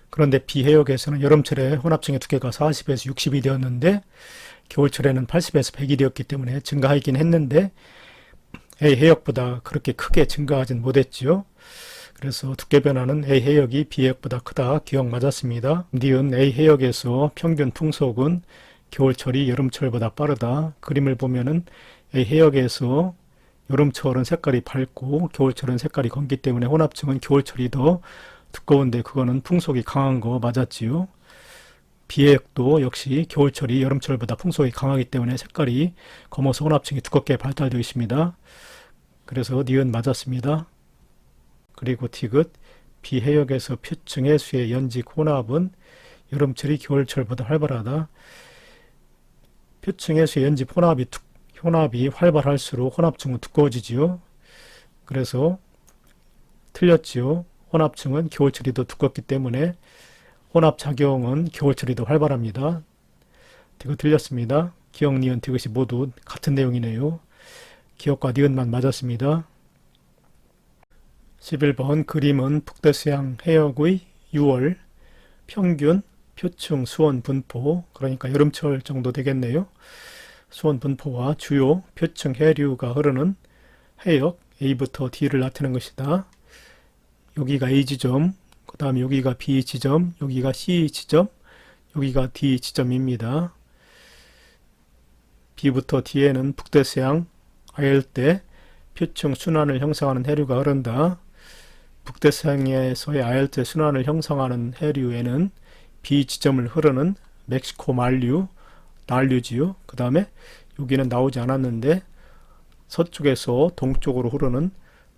그런데 B 해역에서는 여름철에 혼합층의 두께가 40에서 60이 되었는데 겨울철에는 80에서 100이 되었기 때문에 증가하긴 했는데 A 해역보다 그렇게 크게 증가하진 못했지요. 그래서 두께 변화는 A 해역이 B 해역보다 크다. 기억 맞았습니다. 니은 A 해역에서 평균 풍속은 겨울철이 여름철보다 빠르다. 그림을 보면은 A 해역에서 여름철은 색깔이 밝고 겨울철은 색깔이 검기 때문에 혼합층은 겨울철이 더 두꺼운데 그거는 풍속이 강한 거 맞았지요. B 해역도 역시 겨울철이 여름철보다 풍속이 강하기 때문에 색깔이 검어서 혼합층이 두껍게 발달되어 있습니다. 그래서 니은 맞았습니다. 그리고 디귿 B 해역에서 표층 해수의 연직 혼합은 여름철이 겨울철보다 활발하다. 표층 해수의 연직 혼합이 활발할수록 혼합층은 두꺼워지지요. 그래서 틀렸지요. 혼합층은 겨울철이 더 두껍기 때문에 혼합작용은 겨울철이 더 활발합니다. 디귿 틀렸습니다. 기억, 니은, 디귿이 모두 같은 내용이네요. 기억과 니은만 맞았습니다. 11번 그림은 북대서양 해역의 6월 평균 표층 수온 분포, 그러니까 여름철 정도 되겠네요. 수온 분포와 주요 표층 해류가 흐르는 해역 A부터 D를 나타낸 것이다. 여기가 A 지점, 그 다음에 여기가 B 지점, 여기가 C 지점, 여기가 D 지점입니다. B부터 D에는 북대서양 아열대 표층 순환을 형성하는 해류가 흐른다. 북대서양에서의 아열대 순환을 형성하는 해류에는 B 지점을 흐르는 멕시코 만류, 난류지요. 그 다음에 여기는 나오지 않았는데 서쪽에서 동쪽으로 흐르는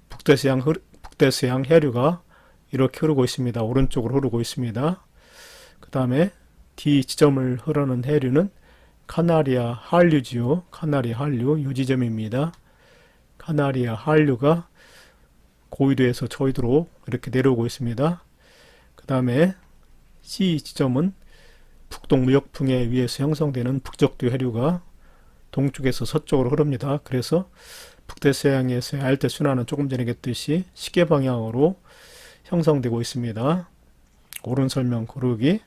북대서양 해류가 이렇게 흐르고 있습니다. 오른쪽으로 흐르고 있습니다. 그 다음에 D 지점을 흐르는 해류는 카나리아 한류지요. 카나리아 한류 요 지점입니다. 카나리아 한류가 고위도에서 저위도로 이렇게 내려오고 있습니다. 그 다음에 C 지점은 북동무역풍에 의해서 형성되는 북적도 해류가 동쪽에서 서쪽으로 흐릅니다. 그래서 북대서양에서의 알대 순환은 조금 전에 얘기했듯이 시계 방향으로 형성되고 있습니다. 옳은 설명 고르기.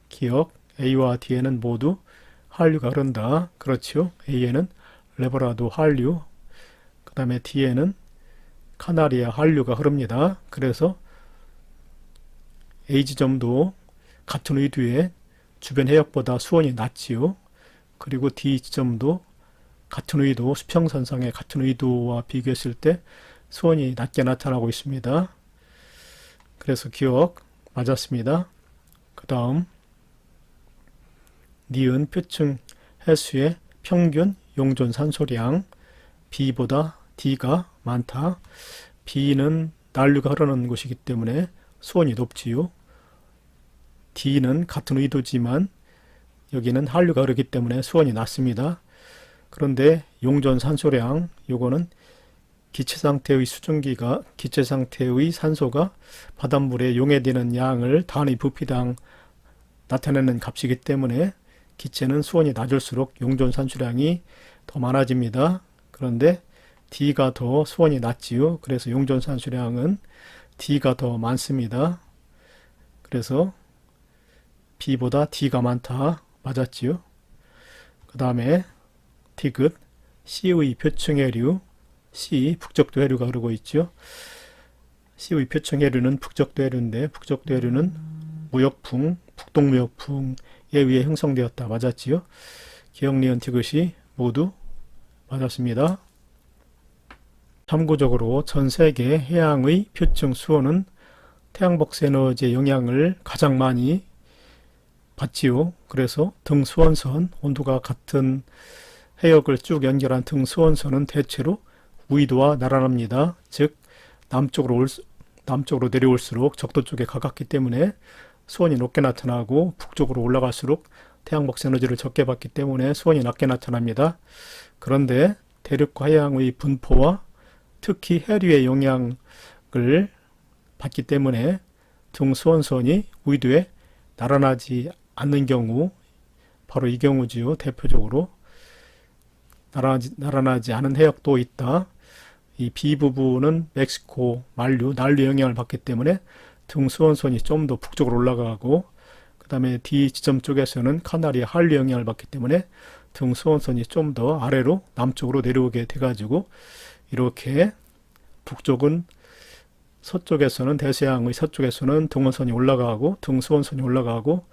기억. A와 D에는 모두 한류가 흐른다. 그렇죠. A에는 레버라도 한류, 그 다음에 D에는 카나리아 한류가 흐릅니다. 그래서 A 지점도 같은 의도에 주변 해역보다 수온이 낮지요. 그리고 D 지점도 같은 의도, 수평선상의 같은 의도와 비교했을 때 수온이 낮게 나타나고 있습니다. 그래서 기억 맞았습니다. 그 다음 니은 표층 해수의 평균 용존 산소량 B보다 D가 많다. B는 난류가 흐르는 곳이기 때문에 수온이 높지요. D는 같은 의도지만 여기는 한류가 흐르기 때문에 수온이 낮습니다. 그런데 용존 산소량 요거는 기체 상태의 수증기가 기체 상태의 산소가 바닷물에 용해되는 양을 단위 부피당 나타내는 값이기 때문에 기체는 수온이 낮을수록 용존 산소량이 더 많아집니다. 그런데 D가 더 수온이 낮지요. 그래서 용존 산소량은 D가 더 많습니다. 그래서 B보다 D가 많다. 맞았지요. 그 다음에 디귿 C의 표층 해류 C 북적도 해류가 흐르고 있죠. C의 표층 해류는 북적도 해류인데 북적도 해류는 무역풍, 북동무역풍에 의해 형성되었다. 맞았지요. 기억, 니은, 디귿이 모두 맞았습니다. 참고적으로 전 세계 해양의 표층 수온은 태양복사 에너지의 영향을 가장 많이 받지요. 그래서 등 수온선, 온도가 같은 해역을 쭉 연결한 등 수온선은 대체로 우위도와 나란합니다. 즉 남쪽으로 내려올수록 적도 쪽에 가깝기 때문에 수온이 높게 나타나고 북쪽으로 올라갈수록 태양복사 에너지를 적게 받기 때문에 수온이 낮게 나타납니다. 그런데 대륙과 해양의 분포와 특히 해류의 영향을 받기 때문에 등 수온선이 우위도에 나란하지 않는 경우, 바로 이 경우지요. 대표적으로 나란하지 않은 해역도 있다. 이 B 부분은 멕시코 만류, 난류 영향을 받기 때문에 등 수온선이 좀 더 북쪽으로 올라가고, 그 다음에 D 지점 쪽에서는 카나리아 한류 영향을 받기 때문에 등 수온선이 좀 더 아래로 남쪽으로 내려오게 돼가지고 이렇게 북쪽은 서쪽에서는 대서양의 서쪽에서는 등원선이 올라가고 등수원선이 올라가고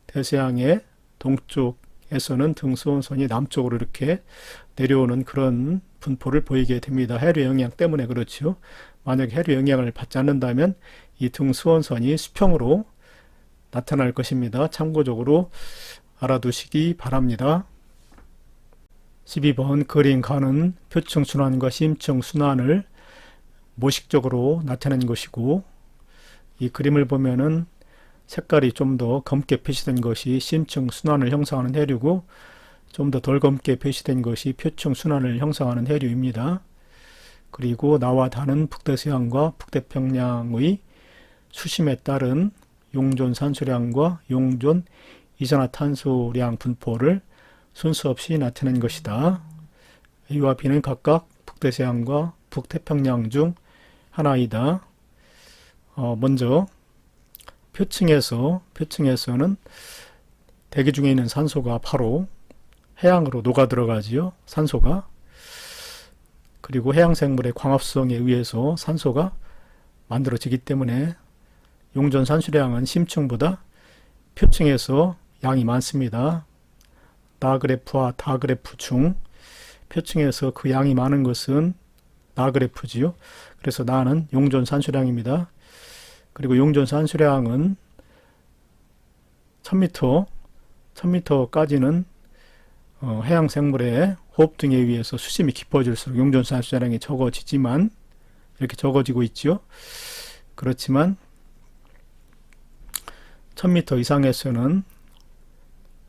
대서양의 동쪽에서는 등수원선이 남쪽으로 이렇게 내려오는 그런 분포를 보이게 됩니다. 해류 영향 때문에 그렇죠. 만약 해류 영향을 받지 않는다면 이 등수원선이 수평으로 나타날 것입니다. 참고적으로 알아두시기 바랍니다. 12번 그림 가는 표층 순환과 심층 순환을 모식적으로 나타낸 것이고, 이 그림을 보면은 색깔이 좀 더 검게 표시된 것이 심층 순환을 형성하는 해류고, 좀 더 덜 검게 표시된 것이 표층 순환을 형성하는 해류입니다. 그리고 나와 다른 북대서양과 북태평양의 수심에 따른 용존 산소량과 용존 이산화탄소량 분포를 순서 없이 나타낸 것이다. A와 B는 각각 북대서양과 북태평양 중 하나이다. 먼저 표층에서는 대기 중에 있는 산소가 바로 해양으로 녹아 들어가지요. 산소가. 그리고 해양 생물의 광합성에 의해서 산소가 만들어지기 때문에 용존 산소량은 심층보다 표층에서 양이 많습니다. 나그래프와 다그래프 중 표층에서 그 양이 많은 것은 나그래프지요. 그래서 나는 용존 산소량입니다. 그리고 용존 산소량은 1000m까지는 해양 생물의 호흡 등에 의해서 수심이 깊어질수록 용존 산소량이 적어지지만 이렇게 적어지고 있죠. 그렇지만 1000m 이상에서는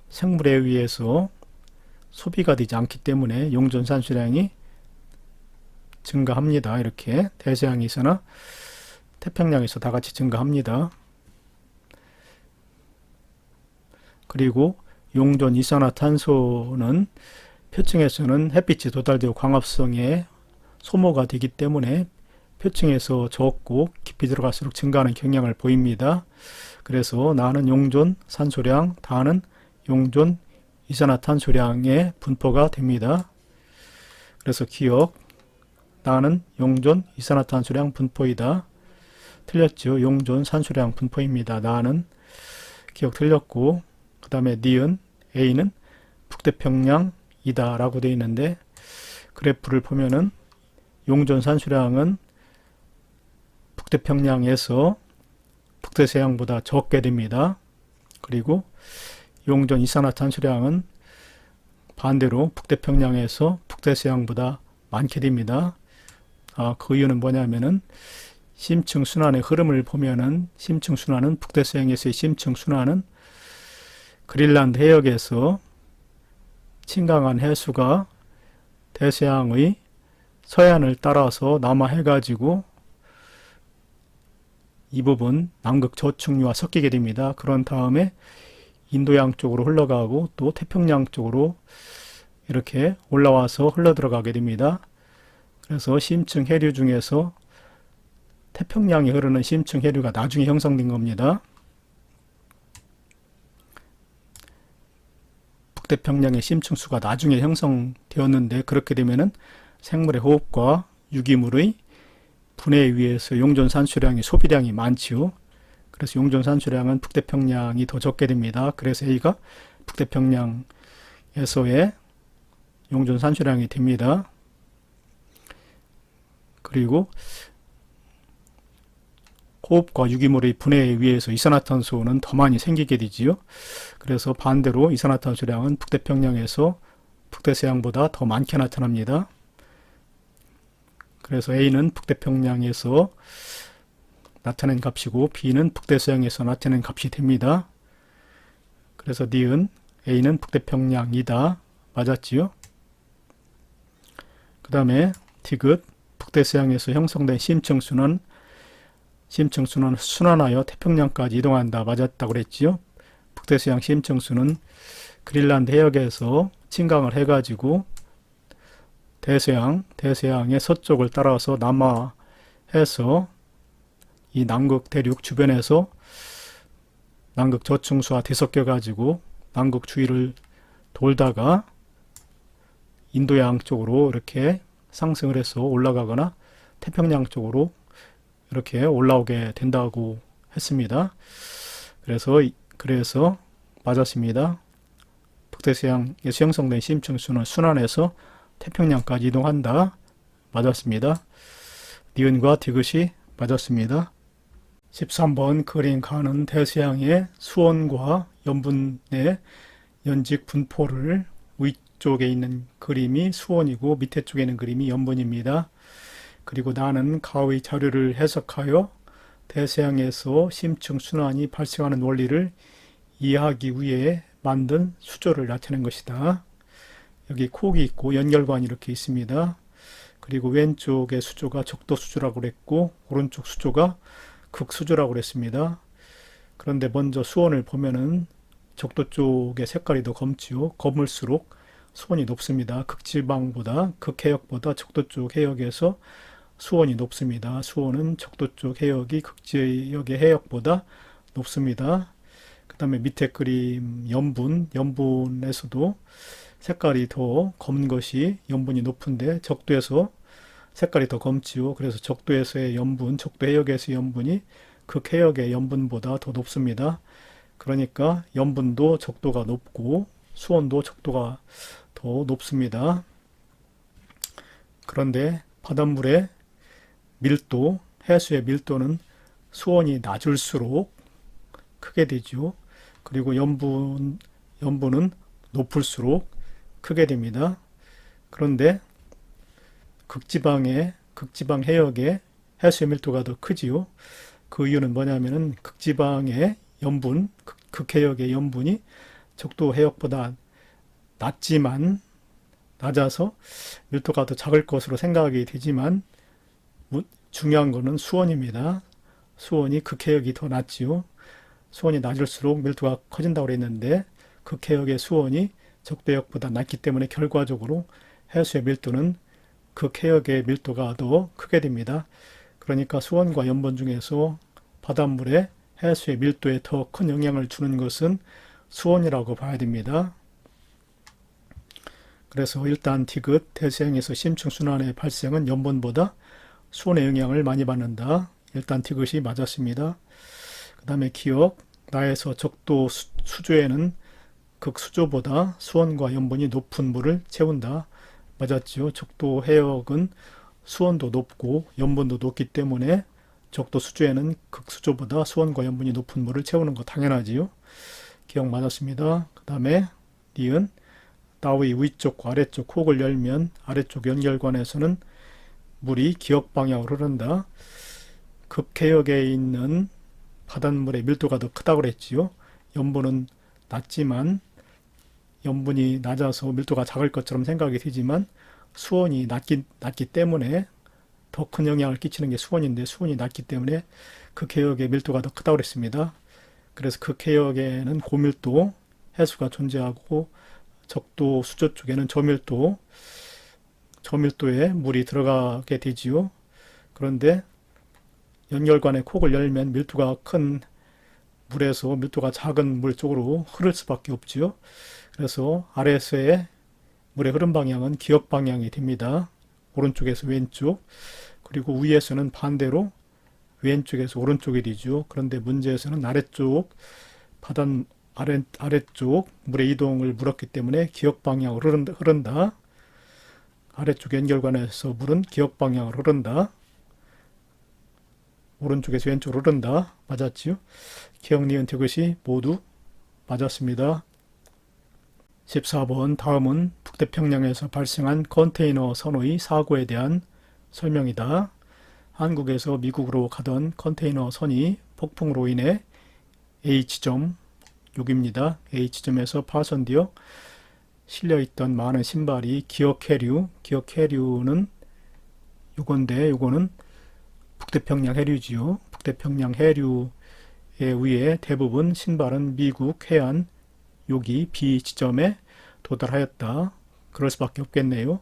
생물에 의해서 소비가 되지 않기 때문에 용존 산수량이 증가합니다. 이렇게 대서양에서나 태평양에서 다 같이 증가합니다. 그리고 용존 이산화탄소는 표층에서는 햇빛이 도달되고 광합성에 소모가 되기 때문에 표층에서 적고 깊이 들어갈수록 증가하는 경향을 보입니다. 그래서 나는 용존 산소량, 다는 용존 이산화탄소량의 분포가 됩니다. 그래서 기억, 나는 용존 이산화탄소량 분포이다. 틀렸죠? 용존 산소량 분포입니다. 나는 기억 틀렸고, 그 다음에 니은, A는 북태평양이다 라고 되어 있는데, 그래프를 보면은 용존 산수량은 북태평양에서 북대서양보다 적게 됩니다. 그리고 용존 이산화탄소량은 반대로 북태평양에서 북대서양보다 많게 됩니다. 그 이유는 뭐냐면은 심층순환의 흐름을 보면은 심층순환은 북대서양에서의 심층순환은 그린란드 해역에서 침강한 해수가 대서양의 서해안을 따라서 남하해가지고 이 부분 남극 저축류와 섞이게 됩니다. 그런 다음에 인도양 쪽으로 흘러가고 또 태평양 쪽으로 이렇게 올라와서 흘러들어가게 됩니다. 그래서 심층 해류 중에서 태평양에 흐르는 심층 해류가 나중에 형성된 겁니다. 북태평양의 심층수가 나중에 형성되었는데 그렇게 되면은 생물의 호흡과 유기물의 분해에 의해서 용존산수량이 소비량이 많지요. 그래서 용존산수량은 북태평양이 더 적게 됩니다. 그래서 A가 북태평양에서의 용존산수량이 됩니다. 그리고 호흡과 유기물의 분해에 의해서 이산화탄소는 더 많이 생기게 되지요. 그래서 반대로 이산화탄소량은 북태평양에서 북대서양보다 더 많게 나타납니다. 그래서 A는 북태평양에서 나타낸 값이고 B는 북대서양에서 나타낸 값이 됩니다. 그래서 니은 A는 북태평양이다. 맞았지요? 그 다음에 디귿 북대서양에서 형성된 심층순환 순환하여 태평양까지 이동한다. 맞았다고 그랬지요? 북대서양 심층수는 그린란드 해역에서 침강을 해가지고 대서양의 서쪽을 따라서 남하해서 이 남극 대륙 주변에서 남극 저층수와 뒤섞여 가지고 남극 주위를 돌다가 인도양 쪽으로 이렇게 상승을 해서 올라가거나 태평양 쪽으로 이렇게 올라오게 된다고 했습니다. 그래서 맞았습니다. 북대서양에서 형성된 심층수는 순환해서 태평양까지 이동한다. 맞았습니다. 니은과 디귿이 맞았습니다. 13번 그림 가는 대서양의 수온과 염분의 연직 분포를 위쪽에 있는 그림이 수온이고 밑에 쪽에 있는 그림이 염분입니다. 그리고 나는 가의 자료를 해석하여 대서양에서 심층 순환이 발생하는 원리를 이해하기 위해 만든 수조를 나타낸 것이다. 여기 콕이 있고 연결관이 이렇게 있습니다. 그리고 왼쪽의 수조가 적도 수조라고 그랬고 오른쪽 수조가 극수조라고 그랬습니다. 그런데 먼저 수온을 보면은 적도 쪽의 색깔이 더 검지요. 검을수록 수온이 높습니다. 극지방보다 극해역보다 적도 쪽 해역에서 수온이 높습니다. 수온은 적도 쪽 해역이 극지역의 해역보다 높습니다. 그 다음에 밑에 그림 염분에서도 색깔이 더 검은 것이 염분이 높은데 적도에서 색깔이 더 검지요. 그래서 적도에서의 염분, 적도 해역에서의 염분이 극해역의 염분보다 더 높습니다. 그러니까 염분도 적도가 높고 수온도 적도가 더 높습니다. 그런데 바닷물의 밀도, 해수의 밀도는 수온이 낮을수록 크게 되죠. 그리고 염분은 높을수록 크게 됩니다. 그런데 극지방 해역의 해수의 밀도가 더 크지요. 그 이유는 뭐냐면은 극지방의 염분, 극해역의 염분이 적도 해역보다 낮지만 낮아서 밀도가 더 작을 것으로 생각이 되지만 중요한 것은 수온입니다. 수온이 극해역이 더 낮지요. 수온이 낮을수록 밀도가 커진다고 그랬는데 극해역의 수온이 적도해역보다 낮기 때문에 결과적으로 해수의 밀도는 극해역의 밀도가 더 크게 됩니다. 그러니까 수온과 염분 중에서 바닷물의 해수의 밀도에 더 큰 영향을 주는 것은 수온이라고 봐야 됩니다. 그래서 일단 디귿 대서양에서 심층순환의 발생은 염분보다 수온의 영향을 많이 받는다. 일단 디귿이 맞았습니다. 그 다음에 기억 나에서 적도 수조에는 극수조보다 수온과 염분이 높은 물을 채운다. 맞았죠. 적도 해역은 수온도 높고 염분도 높기 때문에 적도 수조에는 극수조보다 수온과 염분이 높은 물을 채우는 거 당연하지요. 기억 맞았습니다. 그 다음에 니은 나의 위쪽과 아래쪽 콕을 열면 아래쪽 연결관에서는 물이 기역 방향으로 흐른다. 극해역에 있는 바닷물의 밀도가 더 크다고 그랬지요. 염분은 낮지만 염분이 낮아서 밀도가 작을 것처럼 생각이 되지만 수온이 낮기 때문에 더 큰 영향을 끼치는 게 수온인데 수온이 낮기 때문에 극해역의 밀도가 더 크다고 그랬습니다. 그래서 극해역에는 고밀도 해수가 존재하고 적도 수조 쪽에는 저밀도의 물이 들어가게 되지요. 그런데 연결관의 콕을 열면 밀도가 큰 물에서 밀도가 작은 물 쪽으로 흐를 수밖에 없지요. 그래서 아래에서의 물의 흐름 방향은 기역 방향이 됩니다. 오른쪽에서 왼쪽. 그리고 위에서는 반대로 왼쪽에서 오른쪽이 되죠. 그런데 문제에서는 아래쪽 아래쪽 물의 이동을 물었기 때문에 기역 방향으로 흐른다. 아래쪽 연결관에서 물은 기역 방향으로 흐른다. 오른쪽에서 왼쪽으로 흐른다. 맞았지요? 기역, 니은, 디귿이 모두 맞았습니다. 14번 다음은 북태평양에서 발생한 컨테이너 선의 사고에 대한 설명이다. 한국에서 미국으로 가던 컨테이너 선이 폭풍으로 인해 H점, 여기입니다. H점에서 파손되어 실려있던 많은 신발이 기역 해류는 요건데 요거는 북태평양 해류지요. 북태평양 해류에 의해 대부분 신발은 미국 해안 여기 B 지점에 도달하였다. 그럴 수밖에 없겠네요.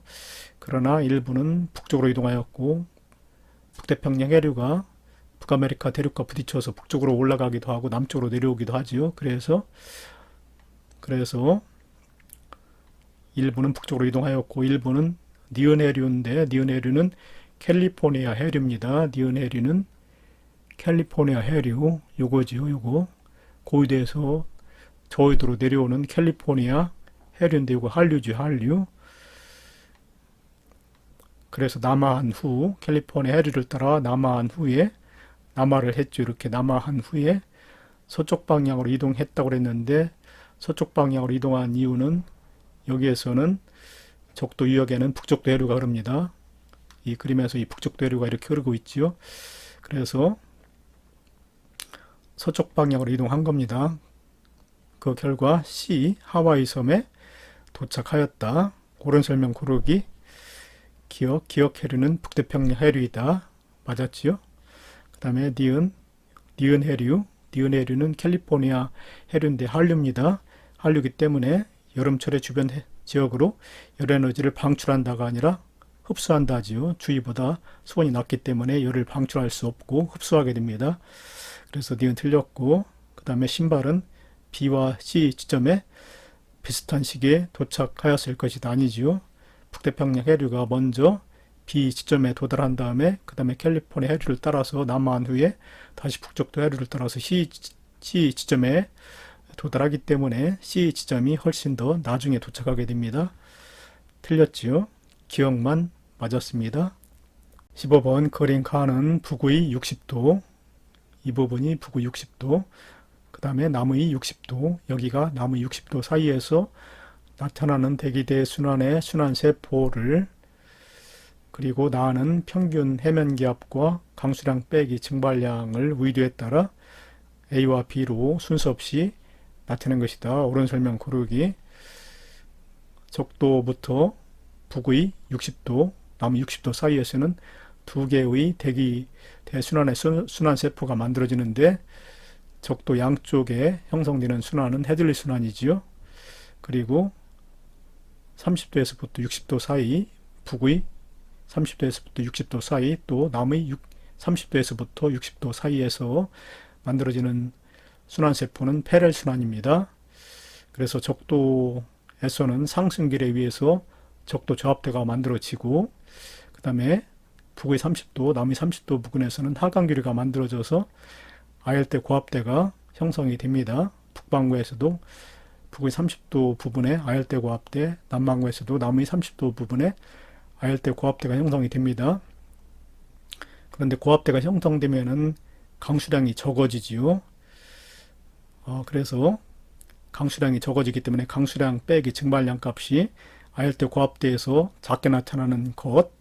그러나 일부는 북쪽으로 이동하였고 북태평양 해류가 북아메리카 대륙과 부딪혀서 북쪽으로 올라가기도 하고 남쪽으로 내려오기도 하지요. 그래서 일부는 북쪽으로 이동하였고 일부는 니은 해류인데 니은 해류는 캘리포니아 해류입니다. 니은 해류는 캘리포니아 해류 요거지요. 요거 고위도에서 저위도로 내려오는 캘리포니아 해류인데 이거 한류죠. 한류. 그래서 남하한 후 캘리포니아 해류를 따라 남하한 후에 남하를 했죠. 이렇게 남하한 후에 서쪽 방향으로 이동했다고 그랬는데 서쪽 방향으로 이동한 이유는 여기에서는 적도 유역에는 북쪽도 해류가 흐릅니다. 이 그림에서 이 북쪽도 해류가 이렇게 흐르고 있지요. 그래서 서쪽 방향으로 이동한 겁니다. 그 결과 C 하와이 섬에 도착하였다. 옳은 설명 고르기. 기역 해류는 북태평양 해류이다. 맞았지요? 그 다음에 니은 해류는 캘리포니아 해류인데 한류입니다. 한류이기 때문에 여름철에 주변 지역으로 열에너지를 방출한다가 아니라 흡수한다지요. 주위보다 수온이 낮기 때문에 열을 방출할 수 없고 흡수하게 됩니다. 그래서 니은 틀렸고 그 다음에 신발은 B와 C 지점에 비슷한 시기에 도착하였을 것이다. 아니지요. 북태평양 해류가 먼저 B 지점에 도달한 다음에 그 다음에 캘리포니아 해류를 따라서 남하한 후에 다시 북쪽도 해류를 따라서 C 지점에 도달하기 때문에 C 지점이 훨씬 더 나중에 도착하게 됩니다. 틀렸지요. 기억만 맞았습니다. 15번 그린 칸은 북의 60도 이 부분이 북의 60도 그 다음에 남의 60도 여기가 남의 60도 사이에서 나타나는 대기대 순환의 순환세포를 그리고 나는 평균 해면기압과 강수량 빼기 증발량을 의도에 따라 A와 B로 순서 없이 나타낸 것이다. 옳은 설명 고르기. 적도부터 북의 60도, 남의 60도 사이에서는 두 개의 대순환의 순환세포가 만들어지는데 적도 양쪽에 형성되는 순환은 헤들리 순환이지요. 그리고 30도에서부터 60도 사이, 북의 30도에서부터 60도 사이, 또 남의 30도에서부터 60도 사이에서 만들어지는 순환세포는 페렐순환입니다. 그래서 적도에서는 상승길에 의해서 적도 저합대가 만들어지고, 그 다음에 북의 30도, 남의 30도 부근에서는 하강기류가 만들어져서 아열대 고합대가 형성이 됩니다. 북반구에서도 북의 30도 부분에 아열대 고합대, 남반구에서도 남의 30도 부분에 아열대 고합대가 형성이 됩니다. 그런데 고합대가 형성되면은 강수량이 적어지지요. 그래서 강수량이 적어지기 때문에 강수량 빼기 증발량 값이 아열대 고합대에서 작게 나타나는 것,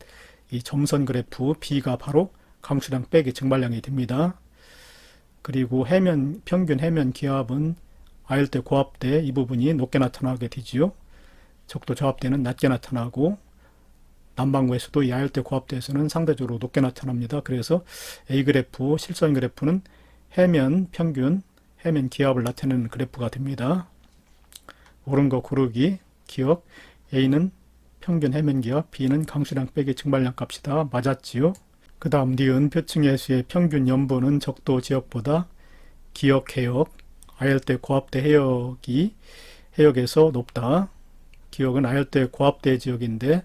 이 점선 그래프 B가 바로 강수량 빼기 증발량이 됩니다. 그리고 평균 해면 기압은 아열대 고합대 이 부분이 높게 나타나게 되지요. 적도 저합대는 낮게 나타나고, 남반구에서도 이 아열대 고합대에서는 상대적으로 높게 나타납니다. 그래서 A 그래프, 실선 그래프는 해면 평균, 해면 기압을 나타내는 그래프가 됩니다. 옳은 거 고르기. 기억. A는 평균 해면 기압, B는 강수량 빼기 증발량 값이다. 맞았지요. 그 다음 니은 표층해수의 평균 연분은 적도 지역보다 기역 해역, 아열대 고합대 해역에서 높다. 기역은 아열대 고합대 지역인데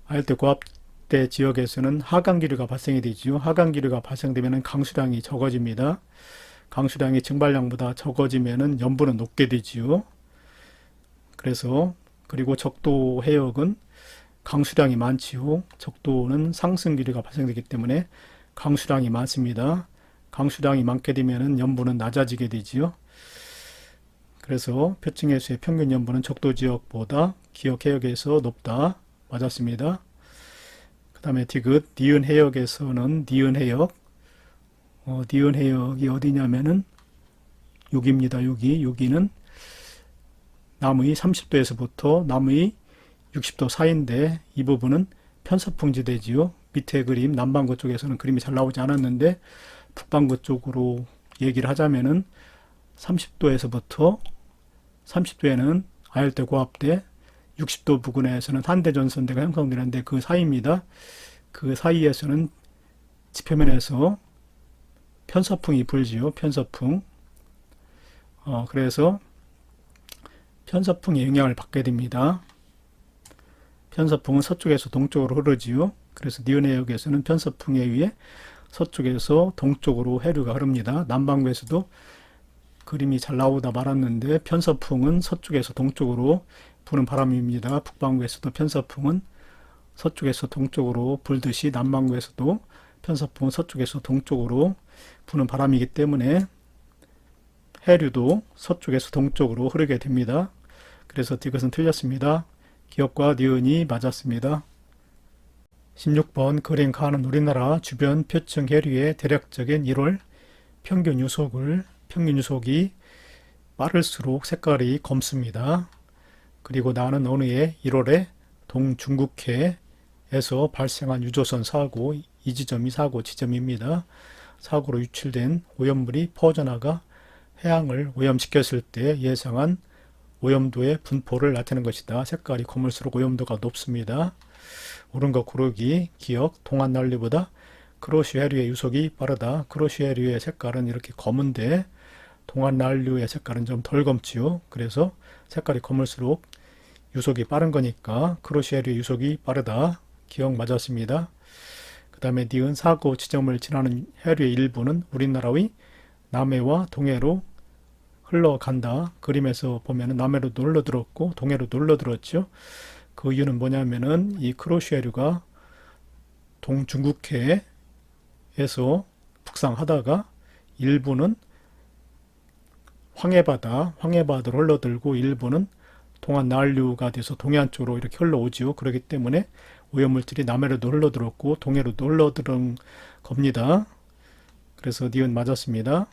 아열대 고합대 지역에서는 하강기류가 발생이 되지요. 하강기류가 발생되면 강수량이 적어집니다. 강수량이 증발량보다 적어지면 연분은 높게 되지요. 그리고 적도 해역은 강수량이 많지요. 적도는 상승기류가 발생되기 때문에 강수량이 많습니다. 강수량이 많게 되면 연분은 낮아지게 되지요. 그래서 표층해수의 평균 연분은 적도 지역보다 기역 해역에서 높다. 맞았습니다. 그 다음에 디귿, 니은 해역에서는 니은 해역, 니은 해역이 어디냐면은 여기입니다. 여기는 남의 30도에서부터 남의 60도 사이인데 이 부분은 편서풍지대지요. 밑에 그림 남반구 쪽에서는 그림이 잘 나오지 않았는데 북반구 쪽으로 얘기를 하자면은 30도에서부터 30도에는 아열대 고합대, 60도 부근에서는 한대전선대가 형성되는데 그 사이입니다. 그 사이에서는 지표면에서 편서풍이 불지요. 편서풍. 그래서 편서풍의 영향을 받게 됩니다. 편서풍은 서쪽에서 동쪽으로 흐르지요. 그래서 니은 해역에서는 편서풍에 의해 서쪽에서 동쪽으로 해류가 흐릅니다. 남반구에서도 그림이 잘 나오다 말았는데 편서풍은 서쪽에서 동쪽으로 부는 바람입니다. 북반구에서도 편서풍은 서쪽에서 동쪽으로 불듯이 남반구에서도 편서풍은 서쪽에서 동쪽으로 부는 바람이기 때문에 해류도 서쪽에서 동쪽으로 흐르게 됩니다. 그래서 이것은 틀렸습니다. 기역과 니은이 맞았습니다. 16번 그림 가는 우리나라 주변 표층 해류의 대략적인 1월 평균 유속이 빠를수록 색깔이 검습니다. 그리고 나는 어느 해 1월에 동중국해에서 발생한 유조선 사고, 이 지점이 사고 지점입니다. 사고로 유출된 오염물이 퍼져나가 해양을 오염시켰을 때 예상한 오염도의 분포를 나타내는 것이다. 색깔이 검을수록 오염도가 높습니다. 옳은 거 고르기. 기억. 동안 난류보다 크로시아 해류의 유속이 빠르다. 크로시아 해류의 색깔은 이렇게 검은데 동안 난류의 색깔은 좀 덜 검지요. 그래서 색깔이 검을수록 유속이 빠른 거니까 크로시아 해류의 유속이 빠르다. 기억 맞았습니다. 그 다음에 니은 사고 지점을 지나는 해류의 일부는 우리나라의 남해와 동해로 흘러간다. 그림에서 보면 남해로도 흘러들었고 동해로도 흘러들었죠. 그 이유는 뭐냐면은 이 크로시아류가 동중국해에서 북상하다가 일부는 황해바다로 흘러들고 일부는 동안 난류가 돼서 동해안 쪽으로 이렇게 흘러오지요. 그렇기 때문에 오염물질이 남해로도 흘러들었고 동해로도 흘러들은 겁니다. 그래서 니은 맞았습니다.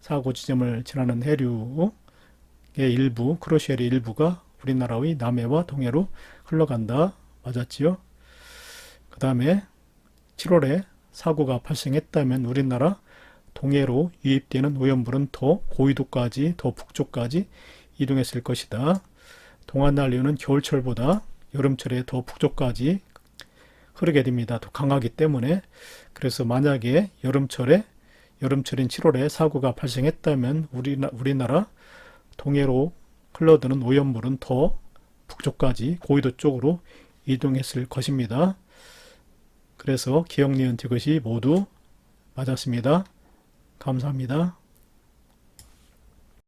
사고 지점을 지나는 해류. 일부, 크로시엘의 일부가 우리나라의 남해와 동해로 흘러간다. 맞았지요? 그 다음에 7월에 사고가 발생했다면 우리나라 동해로 유입되는 오염물은 더 고위도까지, 더 북쪽까지 이동했을 것이다. 동안난류는 겨울철보다 여름철에 더 북쪽까지 흐르게 됩니다. 더 강하기 때문에. 그래서 만약에 여름철인 7월에 사고가 발생했다면 우리나라 동해로 흘러드는 오염물은 더 북쪽까지 고위도 쪽으로 이동했을 것입니다. 그래서 기억, 니은, 디귿이 모두 맞았습니다. 감사합니다.